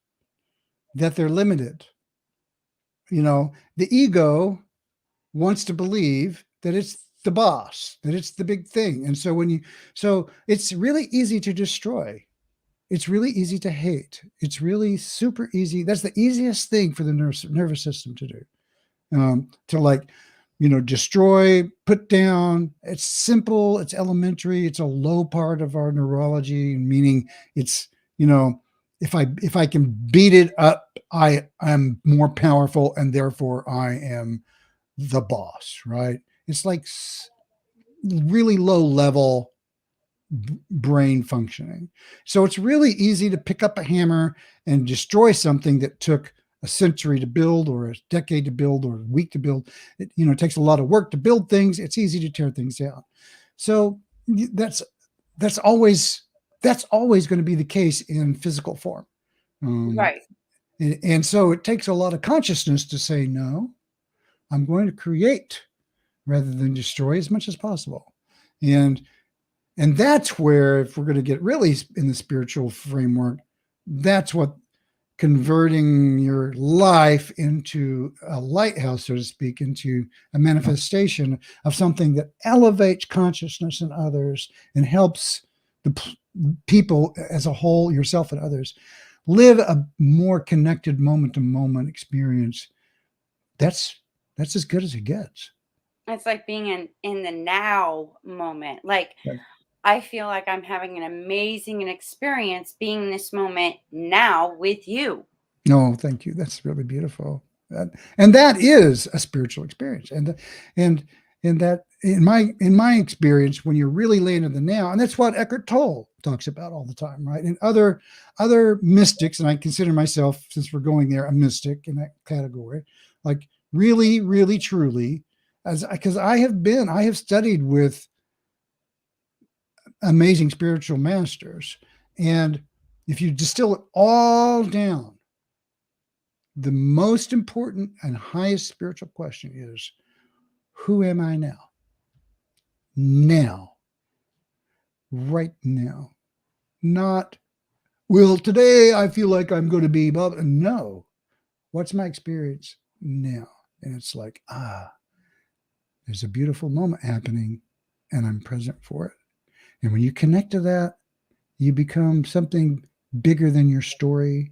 Speaker 2: that they're limited. The ego wants to believe that it's the boss, that it's the big thing. And so so it's really easy to destroy. it's really easy to hate. It's really super easy. That's the easiest thing for the nervous system to do. To like, destroy, put down. It's simple. It's elementary. It's a low part of our neurology, meaning it's, you know, if I can beat it up, I am more powerful, and therefore I am the boss, right? It's like really low level brain functioning. So it's really easy to pick up a hammer and destroy something that took a century to build, or a decade to build, or a week to build. It takes a lot of work to build things. It's easy to tear things down. So that's that's always that's always going to be the case in physical form. Um,
Speaker 1: Right.
Speaker 2: and so it takes a lot of consciousness to say, no, I'm going to create rather than destroy as much as possible. And and that's where, if we're going to get really in the spiritual framework, that's what converting your life into a lighthouse, so to speak, into a manifestation of something that elevates consciousness in others and helps the people as a whole, yourself and others, live a more connected moment to moment experience. That's as good as it gets.
Speaker 1: It's like being in the now moment. Like,
Speaker 2: Right.
Speaker 1: I feel like I'm having an amazing experience being in this moment now with you.
Speaker 2: No, thank you. That's really beautiful. And that is a spiritual experience. And and that in my experience, when you're really laying in the now, and that's what Eckhart Tolle talks about all the time, right? And other mystics, and I consider myself, since we're going there, a mystic in that category, like really, really, truly, as because I have studied with amazing spiritual masters, and if you distill it all down, the most important and highest spiritual question is, who am I now? Now, right now. Not, well, today I feel like I'm going to be, blah, blah. No. What's my experience now? And it's like, there's a beautiful moment happening, and I'm present for it. And when you connect to that, you become something bigger than your story.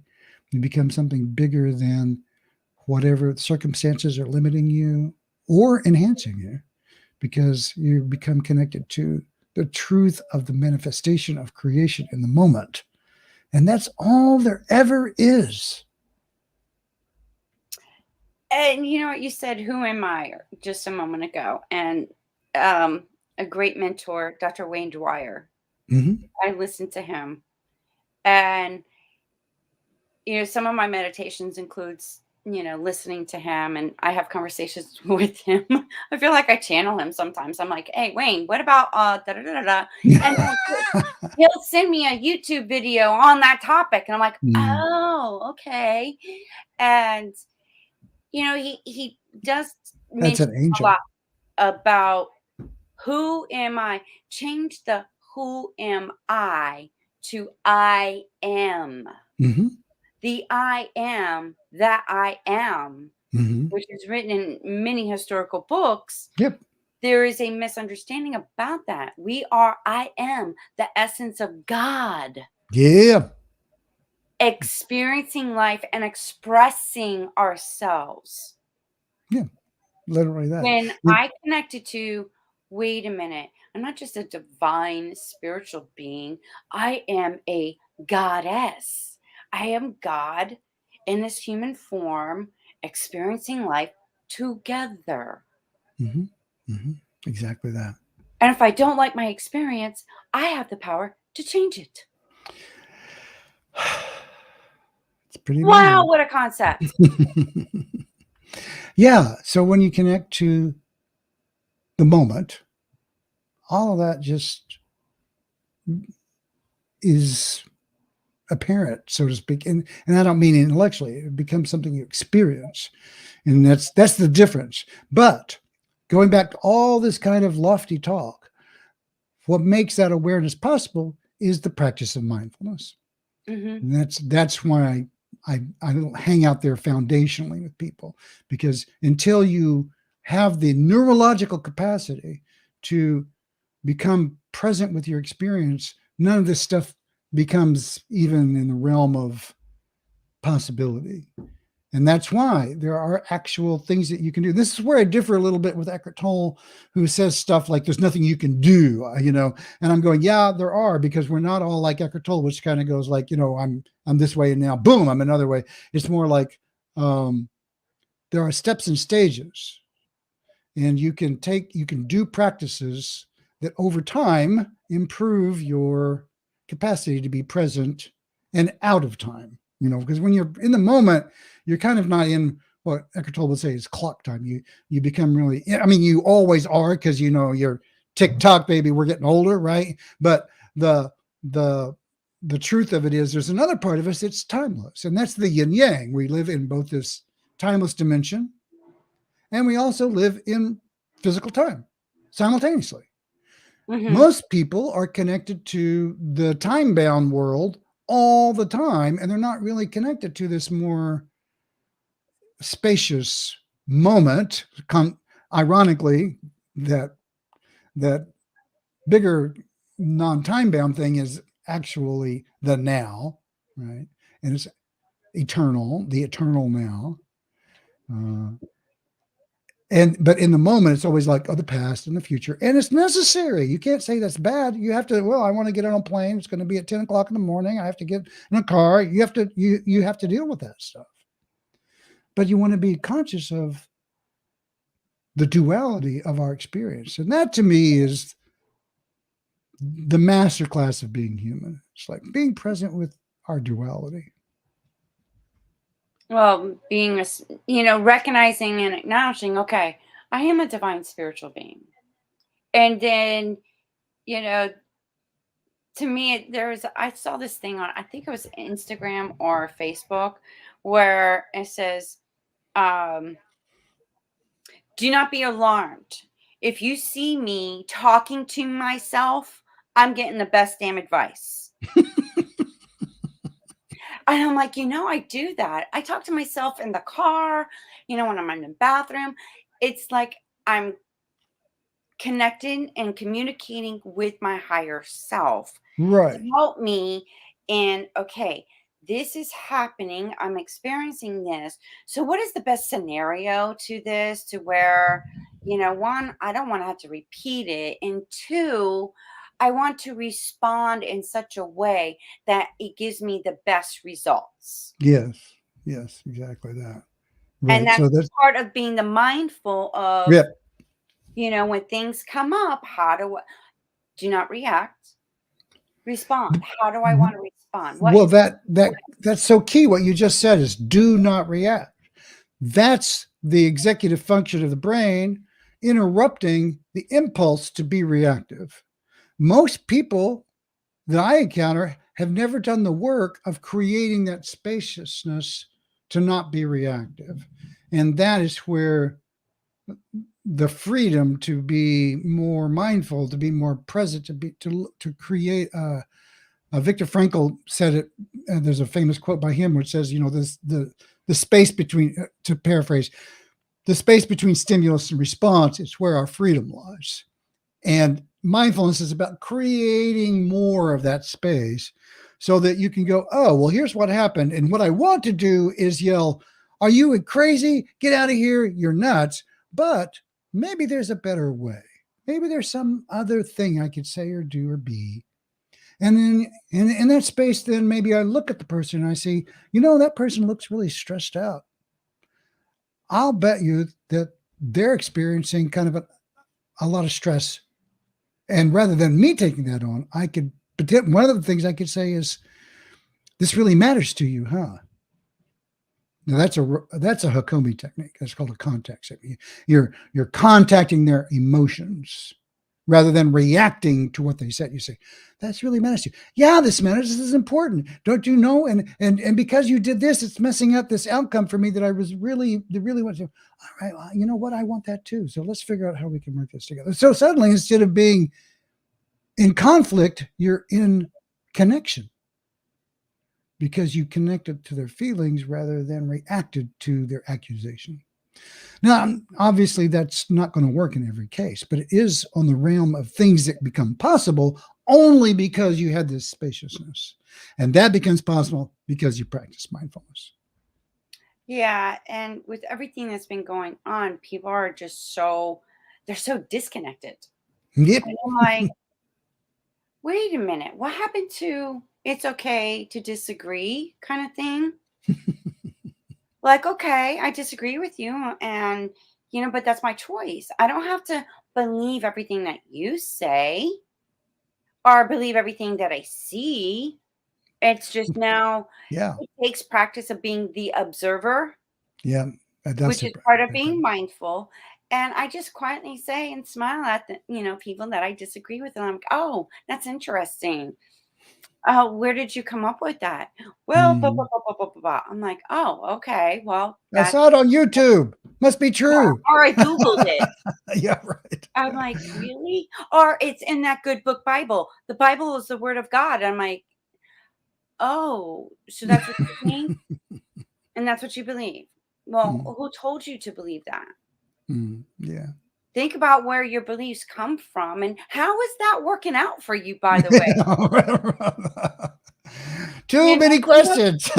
Speaker 2: You become something bigger than whatever circumstances are limiting you or enhancing you, because you become connected to the truth of the manifestation of creation in the moment. And that's all there ever is.
Speaker 1: And you know what, you said, "Who am I?" just a moment ago, and um, a great mentor, Dr. Wayne Dwyer.
Speaker 2: Mm-hmm.
Speaker 1: I listened to him, and some of my meditations includes listening to him, and I have conversations with him. I feel like I channel him sometimes. I'm like, "Hey, Wayne, what about da da da da da?" And then he'll send me a YouTube video on that topic, and I'm like,
Speaker 2: Mm,
Speaker 1: "Oh, okay." And he does
Speaker 2: that's
Speaker 1: mention
Speaker 2: an
Speaker 1: a
Speaker 2: angel.
Speaker 1: lot about who am I. Change the who am I to I am.
Speaker 2: Mm-hmm.
Speaker 1: The I am that I am,
Speaker 2: Mm-hmm.
Speaker 1: which is written in many historical books.
Speaker 2: Yep.
Speaker 1: There is a misunderstanding about that. I am the essence of God,
Speaker 2: Yeah.
Speaker 1: experiencing life and expressing ourselves.
Speaker 2: Yeah. Literally that.
Speaker 1: When
Speaker 2: It-
Speaker 1: I connected to, wait a minute, I'm not just a divine spiritual being, I am a goddess. I am God in this human form, experiencing life together.
Speaker 2: mhm, mhm, exactly that.
Speaker 1: And if I don't like my experience, I have the power to change it.
Speaker 2: It's pretty
Speaker 1: Wow,
Speaker 2: amazing.
Speaker 1: what a concept.
Speaker 2: Yeah. So when you connect to the moment, all of that just is apparent, so to speak. And I don't mean intellectually. It becomes something you experience. And that's the difference. But going back to all this kind of lofty talk, what makes that awareness possible is the practice of mindfulness.
Speaker 1: Hmm.
Speaker 2: And that's why I hang out there foundationally with people, because until you have the neurological capacity to become present with your experience, none of this stuff becomes even in the realm of possibility. And that's why there are actual things that you can do. This is where I differ a little bit with Eckhart Tolle, who says stuff like there's nothing you can do, and I'm going, yeah, there are, because we're not all like Eckhart Tolle, which kind of goes like, I'm this way and now boom, I'm another way. It's more like there are steps and stages, and you can do practices that over time improve your capacity to be present and out of time. Because when you're in the moment, you're kind of not in what Eckhart Tolle would say is clock time. You become really, I mean, you always are, because you're tick-tock, baby, we're getting older, right? But the the the truth of it is there's another part of us that's timeless, and that's the yin yang. We live in both this timeless dimension, and we also live in physical time simultaneously.
Speaker 1: Hmm.
Speaker 2: Most people are connected to the time-bound world all the time, and they're not really connected to this more spacious moment. Ironically, that bigger non-time-bound thing is actually the now, right? And it's eternal, the eternal now. Uh, but in the moment, it's always like, oh, the past and the future, and it's necessary. You can't say that's bad. You have to. Well, I want to get on a plane. It's going to be at 10 o'clock in the morning. I have to get in a car. You have to deal with that stuff. But you want to be conscious of the duality of our experience, and that to me is the master class of being human. It's like being present with our duality.
Speaker 1: Well, recognizing and acknowledging, okay, I am a divine spiritual being. And then, you know, to me, I saw this thing on, I think it was Instagram or Facebook, where it says, um, do not be alarmed. If you see me talking to myself, I'm getting the best damn advice. And I'm like, I do that. I talk to myself in the car, when I'm in the bathroom. It's like I'm connecting and communicating with my higher self to
Speaker 2: Right.
Speaker 1: help me in, okay, this is happening. I'm experiencing this. So, what is the best scenario to this to where, one, I don't want to have to repeat it. And two, I want to respond in such a way that it gives me the best results.
Speaker 2: Yes. Yes. Exactly that.
Speaker 1: And
Speaker 2: Right.
Speaker 1: that's
Speaker 2: So that's
Speaker 1: part of being the mindful of,
Speaker 2: yep.
Speaker 1: when things come up, how do not react, respond. How do I want to respond? What
Speaker 2: Well,
Speaker 1: is
Speaker 2: that's so key. What you just said is do not react. That's the executive function of the brain, interrupting the impulse to be reactive. Most people that I encounter have never done the work of creating that spaciousness to not be reactive. And that is where the freedom to be more mindful, to be more present, to create Viktor Frankl said it. There's a famous quote by him which says, the space between, to paraphrase, the space between stimulus and response is where our freedom lies. And mindfulness is about creating more of that space so that you can go, oh, well, here's what happened. And what I want to do is yell, are you crazy? Get out of here. You're nuts. But maybe there's a better way. Maybe there's some other thing I could say or do or be. And then in that space, then maybe I look at the person and I see, that person looks really stressed out. I'll bet you that they're experiencing kind of a lot of stress. And rather than me taking that on, one of the things I could say is, this really matters to you, huh? Now that's a Hakomi technique. That's called a contact technique. You're contacting their emotions rather than reacting to what they said. You say, that's really matters to you. Yeah, this matters. This is important. Don't you know? And because you did this, it's messing up this outcome for me that I was really want to. All right, well, you know what? I want that too. So let's figure out how we can work this together. So suddenly, instead of being in conflict, you're in connection, because you connected to their feelings rather than reacted to their accusation. Now, obviously, that's not going to work in every case, but it is on the realm of things that become possible only because you had this spaciousness. And that becomes possible because you practice mindfulness.
Speaker 1: Yeah, and with everything that's been going on, people are just they're so disconnected.
Speaker 2: Yep.
Speaker 1: And I'm like, wait a minute, what happened to it's okay to disagree kind of thing? Like, okay, I disagree with you, and but that's my choice. I don't have to believe everything that you say or believe everything that I see. It's just now
Speaker 2: Yeah.
Speaker 1: it takes practice of being the observer,
Speaker 2: Yeah. That's
Speaker 1: which
Speaker 2: it.
Speaker 1: is part of being mindful. And I just quietly say and smile at the people that I disagree with. And I'm like, oh, that's interesting. Oh, where did you come up with that? Well, blah, blah,
Speaker 2: Mhm.
Speaker 1: blah, blah, blah, blah, blah. I'm like, oh, okay. Well,
Speaker 2: I saw it on YouTube. Must be true.
Speaker 1: or I Googled it.
Speaker 2: Yeah, right.
Speaker 1: I'm like, really? Or it's in that good book Bible. The Bible is the word of God. I'm like, oh, so that's what you think? And that's what you believe. Well,
Speaker 2: Mm,
Speaker 1: who told you to believe that?
Speaker 2: yeah.
Speaker 1: Think about where your beliefs come from and how is that working out for you, by the way?
Speaker 2: Too
Speaker 1: You know,
Speaker 2: many
Speaker 1: you know,
Speaker 2: questions.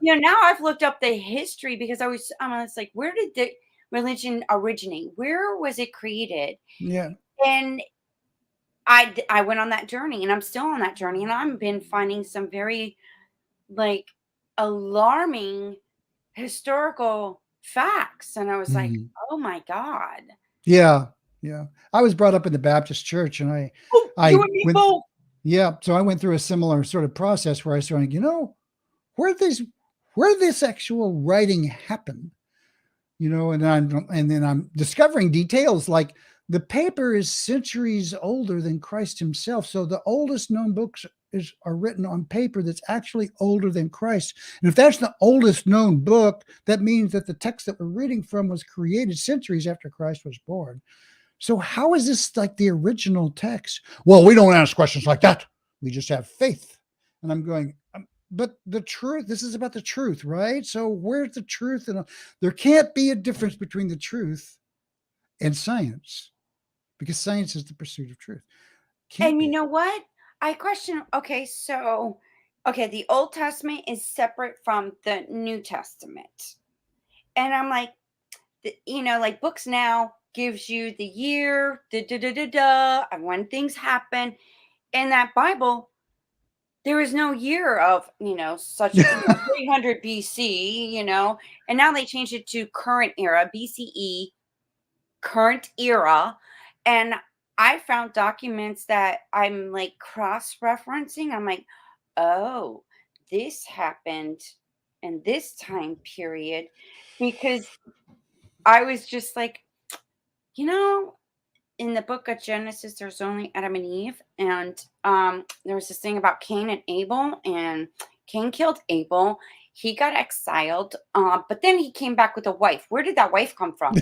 Speaker 1: now I've looked up the history because I was like, where did the religion originate? Where was it created?
Speaker 2: Yeah.
Speaker 1: And I went on that journey and I'm still on that journey and I've been finding some very like alarming historical facts. And I was like,
Speaker 2: Mhm.
Speaker 1: oh my God.
Speaker 2: Yeah. Yeah. I was brought up in the Baptist church and
Speaker 1: Oh,
Speaker 2: I
Speaker 1: you and me
Speaker 2: went,
Speaker 1: both.
Speaker 2: yeah. So I went through a similar sort of process where I started, where this, where did this actual writing happen? And then I'm discovering details like the paper is centuries older than Christ himself. So the oldest known books are written on paper that's actually older than Christ. And if that's the oldest known book, that means that the text that we're reading from was created centuries after Christ was born. So how is this like the original text? Well, we don't ask questions like that. We just have faith. And I'm going, but the truth, this is about the truth, right? So where's the truth? And there can't be a difference between the truth and science because science is the pursuit of truth. Can't
Speaker 1: And you
Speaker 2: be.
Speaker 1: know what? I question, okay, so, okay, the Old Testament is separate from the New Testament. And I'm like, like books now gives you the year, da da da da da, and when things happen. In that Bible, there is no year of, such, 300 BC, and now they changed it to current era, BCE, current era. And I found documents that I'm like cross referencing. I'm like, oh, this happened in this time period because I was just like, you know, in the book of Genesis, there's only Adam and Eve, and there was this thing about Cain and Abel, and Cain killed Abel. He got exiled, but then he came back with a wife. Where did that wife come from?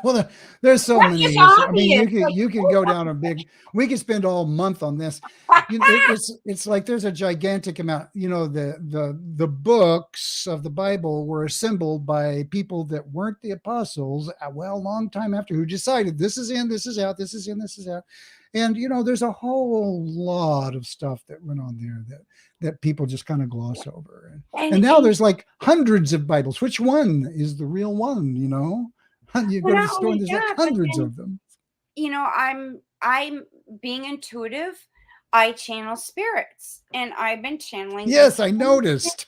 Speaker 2: Well, there's so
Speaker 1: That
Speaker 2: many
Speaker 1: is
Speaker 2: issues. I mean,
Speaker 1: obvious. Like,
Speaker 2: you could go down a big. We could spend all month on this. It's like there's a gigantic amount. The books of the Bible were assembled by people that weren't the apostles. Well, a long time after, who decided this is in, this is out, this is in, this is out, and there's a whole lot of stuff that went on there that people just kind of gloss over. And now
Speaker 1: and
Speaker 2: there's like hundreds of Bibles. Which one is the real one? You
Speaker 1: well,
Speaker 2: go to the
Speaker 1: not
Speaker 2: store and
Speaker 1: only
Speaker 2: there's like
Speaker 1: that, but
Speaker 2: hundreds
Speaker 1: then
Speaker 2: of them.
Speaker 1: I'm being intuitive. I channel spirits, and I've been channeling these.
Speaker 2: Yes, I noticed.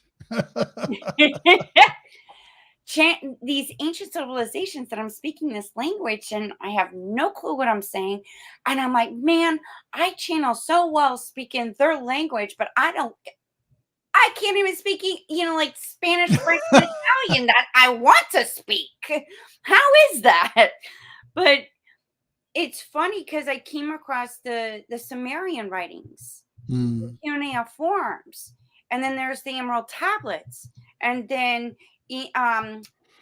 Speaker 1: These ancient civilizations that I'm speaking this language and I have no clue what I'm saying. And I'm like, man, I channel so well speaking their language, but I can't even speak, like Spanish, French, and Italian that I want to speak. How is that? But it's funny because I came across the Sumerian writings, the
Speaker 2: Mm,
Speaker 1: cuneiforms, and then there's the Emerald tablets, and then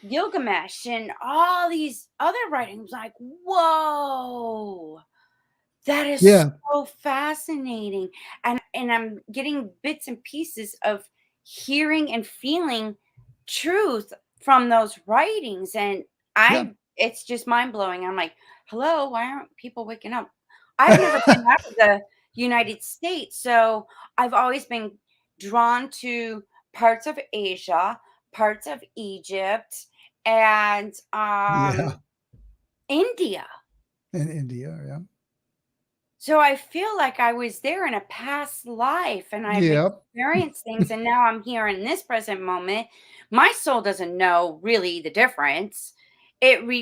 Speaker 1: Gilgamesh, and all these other writings. Like, whoa, that is
Speaker 2: yeah,
Speaker 1: so fascinating, and I'm getting bits and pieces of hearing and feeling truth from those writings, and
Speaker 2: yeah.
Speaker 1: it's just mind blowing. I'm like, hello, why aren't people waking up? I've never been out of the United States, so I've always been drawn to parts of Asia, parts of Egypt, and,
Speaker 2: Yeah,
Speaker 1: India.
Speaker 2: in India, yeah.
Speaker 1: So I feel like I was there in a past life and I've
Speaker 2: Yep.
Speaker 1: experienced things and now I'm here in this present moment. My soul doesn't know really the difference.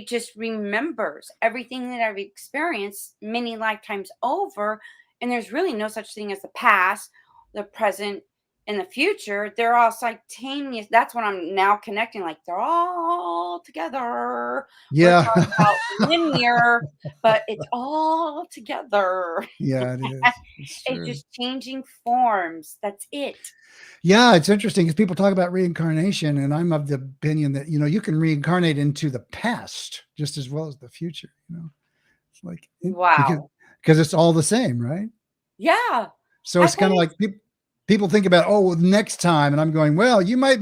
Speaker 1: Just remembers everything that I've experienced many lifetimes over. And there's really no such thing as the past, the present, and the future. They're all simultaneous. That's what I'm now connecting. Like they're all together. We're
Speaker 2: Yeah.
Speaker 1: talking about linear, but it's all together.
Speaker 2: Yeah, it is. It's
Speaker 1: It's
Speaker 2: true.
Speaker 1: just changing forms. That's it.
Speaker 2: Yeah, it's interesting because people talk about reincarnation, and I'm of the opinion that, you can reincarnate into the past just as well as the future. It's like
Speaker 1: Wow.
Speaker 2: because it's all the same, right?
Speaker 1: Yeah.
Speaker 2: So
Speaker 1: I
Speaker 2: it's
Speaker 1: thought
Speaker 2: kind of like people think about, oh, well, next time, and I'm going, well, you might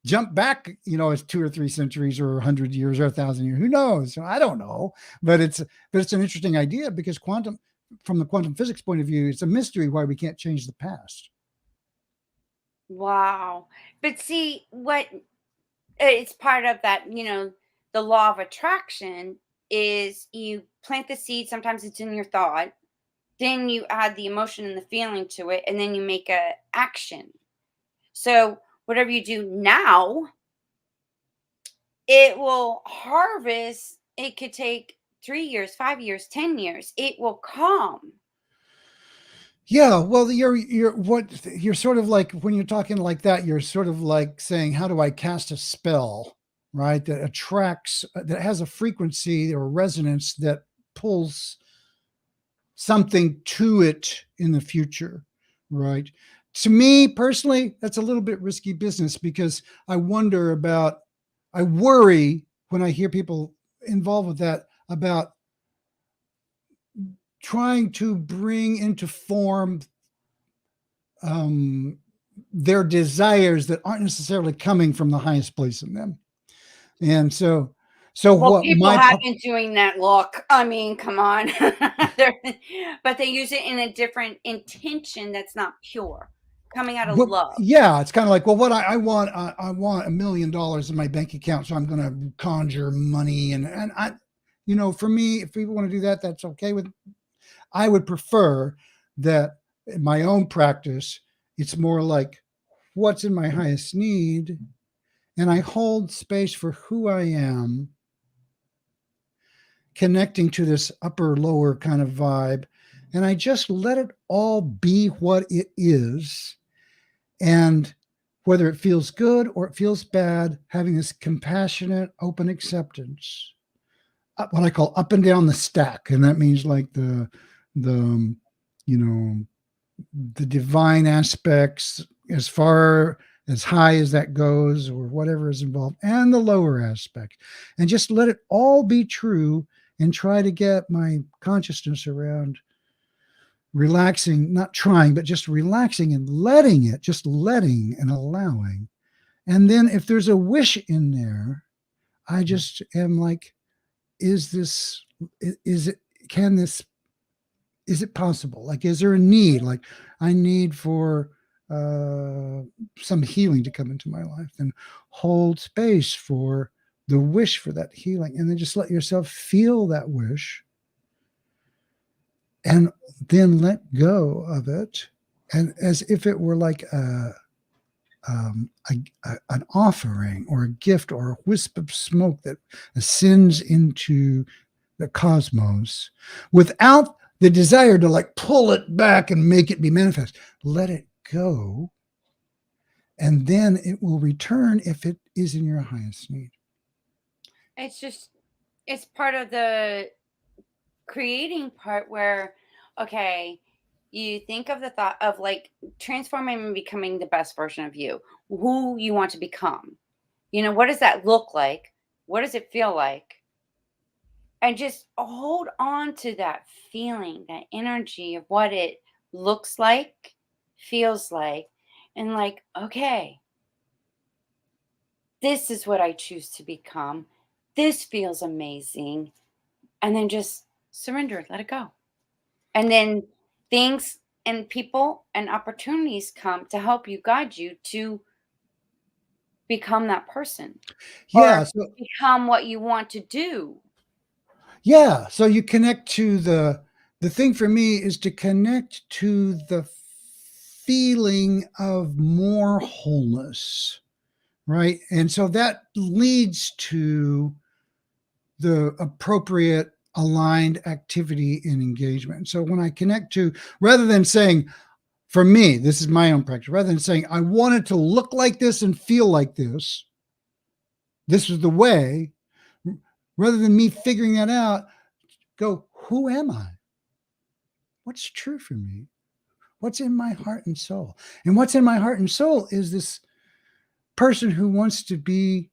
Speaker 2: jump back, as 2 or 3 centuries or 100 years or 1,000 years. Who knows? So I don't know, but it's an interesting idea because from the quantum physics point of view, it's a mystery why we can't change the past.
Speaker 1: wow. But see, what it's part of that, the law of attraction is you plant the seed, sometimes it's in your thought, then you add the emotion and the feeling to it, and then you make a action. So whatever you do now, it will harvest. It could take 3 years, 5 years, 10 years. It will come.
Speaker 2: Yeah, well, you're sort of like when you're talking like that, you're sort of like saying, how do I cast a spell, right? That attracts, that has a frequency or resonance that pulls something to it in the future, right? To me personally, that's a little bit risky business because I worry when I hear people involved with that about trying to bring into form um, their desires that aren't necessarily coming from the highest place in them. And so
Speaker 1: Well,
Speaker 2: what
Speaker 1: people
Speaker 2: my
Speaker 1: have been doing that look. I mean, come on. They're but they use it in a different intention that's not pure, coming out of
Speaker 2: what
Speaker 1: love.
Speaker 2: yeah, it's kind of like, well, what I want $1 million in my bank account, so I'm going to conjure money, and for me, if people want to do that, that's okay with. I would prefer that in my own practice, it's more like what's in my highest need, and I hold space for who I am, connecting to this upper lower kind of vibe, and I just let it all be what it is. And whether it feels good or it feels bad, having this compassionate, open acceptance, what I call up and down the stack. And that means like the, you know, the divine aspects as far as high as that goes or whatever is involved, and the lower aspect, and just let it all be true and try to get my consciousness around relaxing, not trying, but just relaxing and letting it, just letting and allowing. And then if there's a wish in there, I just am like, is this, is it, can this, is it possible? Like, is there a need? Like, I need for uh, some healing to come into my life, and hold space for the wish for that healing. And then just let yourself feel that wish and then let go of it. And as if it were like an offering or a gift or a wisp of smoke that ascends into the cosmos without the desire to like pull it back and make it be manifest. Let it go, and then it will return if it is in your highest need.
Speaker 1: It's just it's part of the creating part where, okay, you think of the thought of like transforming and becoming the best version of you, who you want to become. What does that look like? What does it feel like? And just hold on to that feeling, that energy of what it looks like, feels like, and like, okay, this is what I choose to become. This feels amazing. And then just surrender, let it go. And then things and people and opportunities come to help you, guide you to become that person
Speaker 2: Yeah.
Speaker 1: or
Speaker 2: So
Speaker 1: become what you want to do.
Speaker 2: yeah. So you connect to the thing for me is to connect to the feeling of more wholeness, right? And so that leads to the appropriate aligned activity and engagement. So when I connect to, rather than saying, for me, this is my own practice, rather than saying, I want it to look like this and feel like this is the way, rather than me figuring that out, go, who am I? What's true for me? What's in my heart and soul? And what's in my heart and soul is this person who wants to be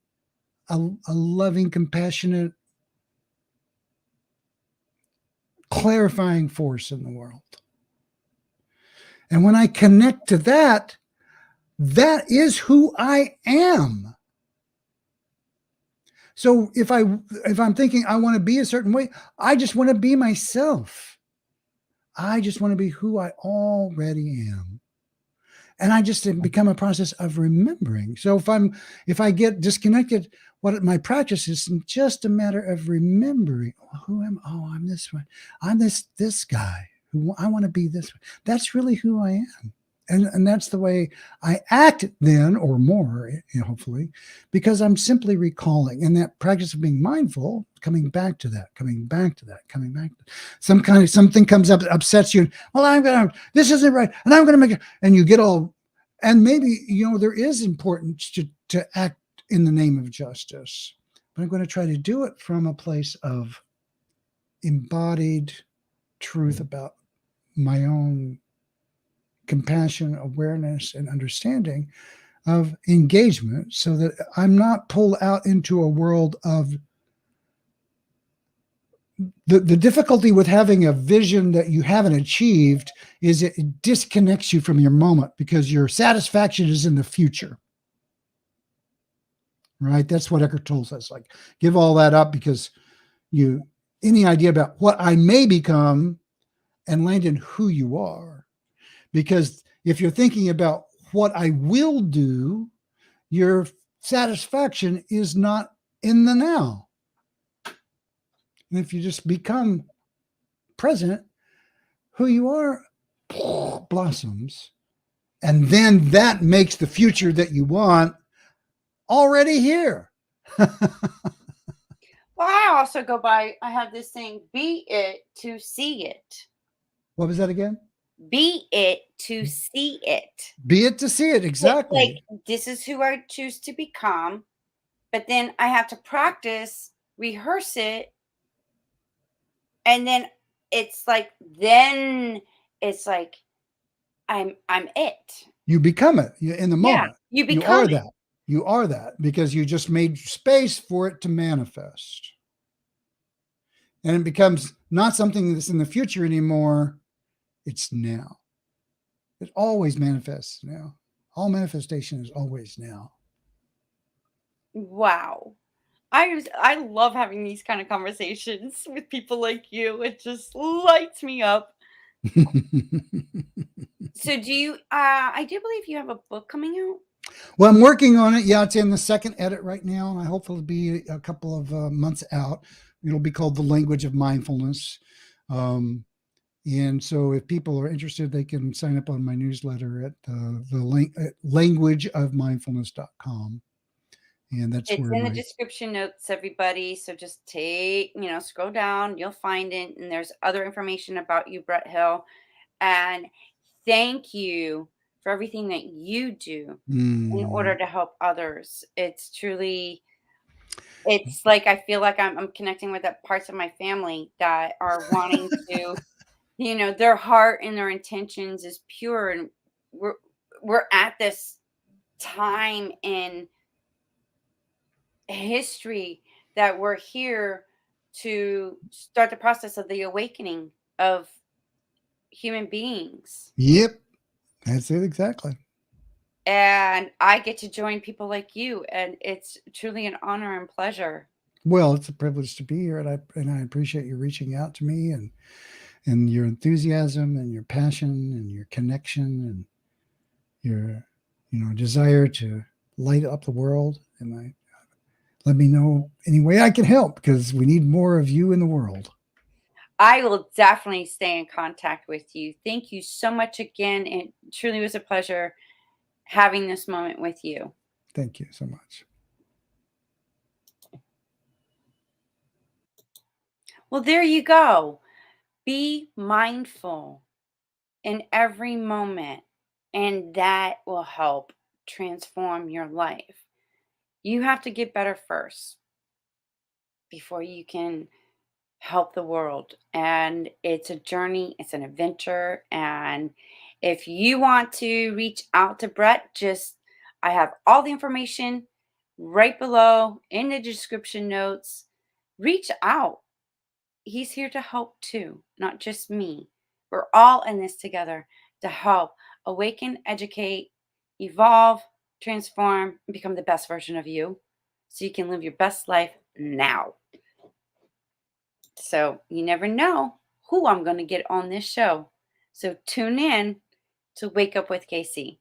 Speaker 2: a loving, compassionate, clarifying force in the world. And when I connect to that, that is who I am. So if I'm thinking I want to be a certain way, I just want to be myself. I just want to be who I already am. And I just become a process of remembering. So if I get disconnected, what my practice is just a matter of remembering, who am, oh, I'm this one. I'm this guy who I want to be this way. That's really who I am. And that's the way I act then, or more, hopefully, because I'm simply recalling. And that practice of being mindful, coming back to that, coming back to that, coming back to something comes up that upsets you. Well, this isn't right, and I'm gonna make it, and you get all, and maybe there is importance to act in the name of justice, but I'm going to try to do it from a place of embodied truth about my own compassion, awareness, and understanding of engagement, so that I'm not pulled out into a world of the difficulty with having a vision that you haven't achieved is it disconnects you from your moment, because your satisfaction is in the future, right? That's what Eckhart Tolle says, like, give all that up, because any idea about what I may become, and land in who you are. Because if you're thinking about what I will do, your satisfaction is not in the now. And if you just become present, who you are blossoms. And then that makes the future that you want already here.
Speaker 1: Well, I also go by, I have this thing, be it to see it.
Speaker 2: What was that again?
Speaker 1: Be it to see it.
Speaker 2: Be it to see it.
Speaker 1: It's like,
Speaker 2: Exactly.
Speaker 1: this is who I choose to become, but then I have to practice, rehearse it, and then it's like I'm it.
Speaker 2: You become it in the
Speaker 1: Yeah,
Speaker 2: moment.
Speaker 1: you
Speaker 2: You
Speaker 1: become
Speaker 2: are
Speaker 1: it.
Speaker 2: that. You are that, because you just made space for it to manifest. And it becomes not something that's in the future anymore. It's now. It always manifests now. All manifestation is always now.
Speaker 1: Wow. I love having these kind of conversations with people like you. It just lights me up. So do you I do believe you have a book coming out?
Speaker 2: Well, I'm working on it. Yeah, it's in the second edit right now, and I hope it'll be a couple of months out. It'll be called The Language of Mindfulness. Um, and so if people are interested, they can sign up on my newsletter at the link at languageofmindfulness.com. And that's
Speaker 1: It's
Speaker 2: where
Speaker 1: in the
Speaker 2: my,
Speaker 1: description notes, everybody. So just scroll down, you'll find it. And there's other information about you, Brett Hill. And thank you for everything that you do in
Speaker 2: mm,
Speaker 1: order to help others. It's like I feel like I'm connecting with that parts of my family that are wanting to, their heart and their intentions is pure. And we're we're at this time in history that we're here to start the process of the awakening of human beings.
Speaker 2: yep, that's it exactly.
Speaker 1: And I get to join people like you, and it's truly an honor and pleasure.
Speaker 2: Well, it's a privilege to be here, and I appreciate you reaching out to me, and your enthusiasm and your passion and your connection and your desire to light up the world. And I let me know any way I can help, because we need more of you in the world.
Speaker 1: I will definitely stay in contact with you. Thank you so much again. It truly was a pleasure having this moment with you.
Speaker 2: Thank you so much.
Speaker 1: Well, there you go. Be mindful in every moment, and that will help transform your life. You have to get better first before you can help the world. And it's a journey, it's an adventure. And if you want to reach out to Brett, I have all the information right below in the description notes. Reach out. He's here to help too, not just me. We're all in this together to help awaken, educate, evolve, transform, and become the best version of you so you can live your best life now. So you never know who I'm going to get on this show. So tune in to Wake Up with KC.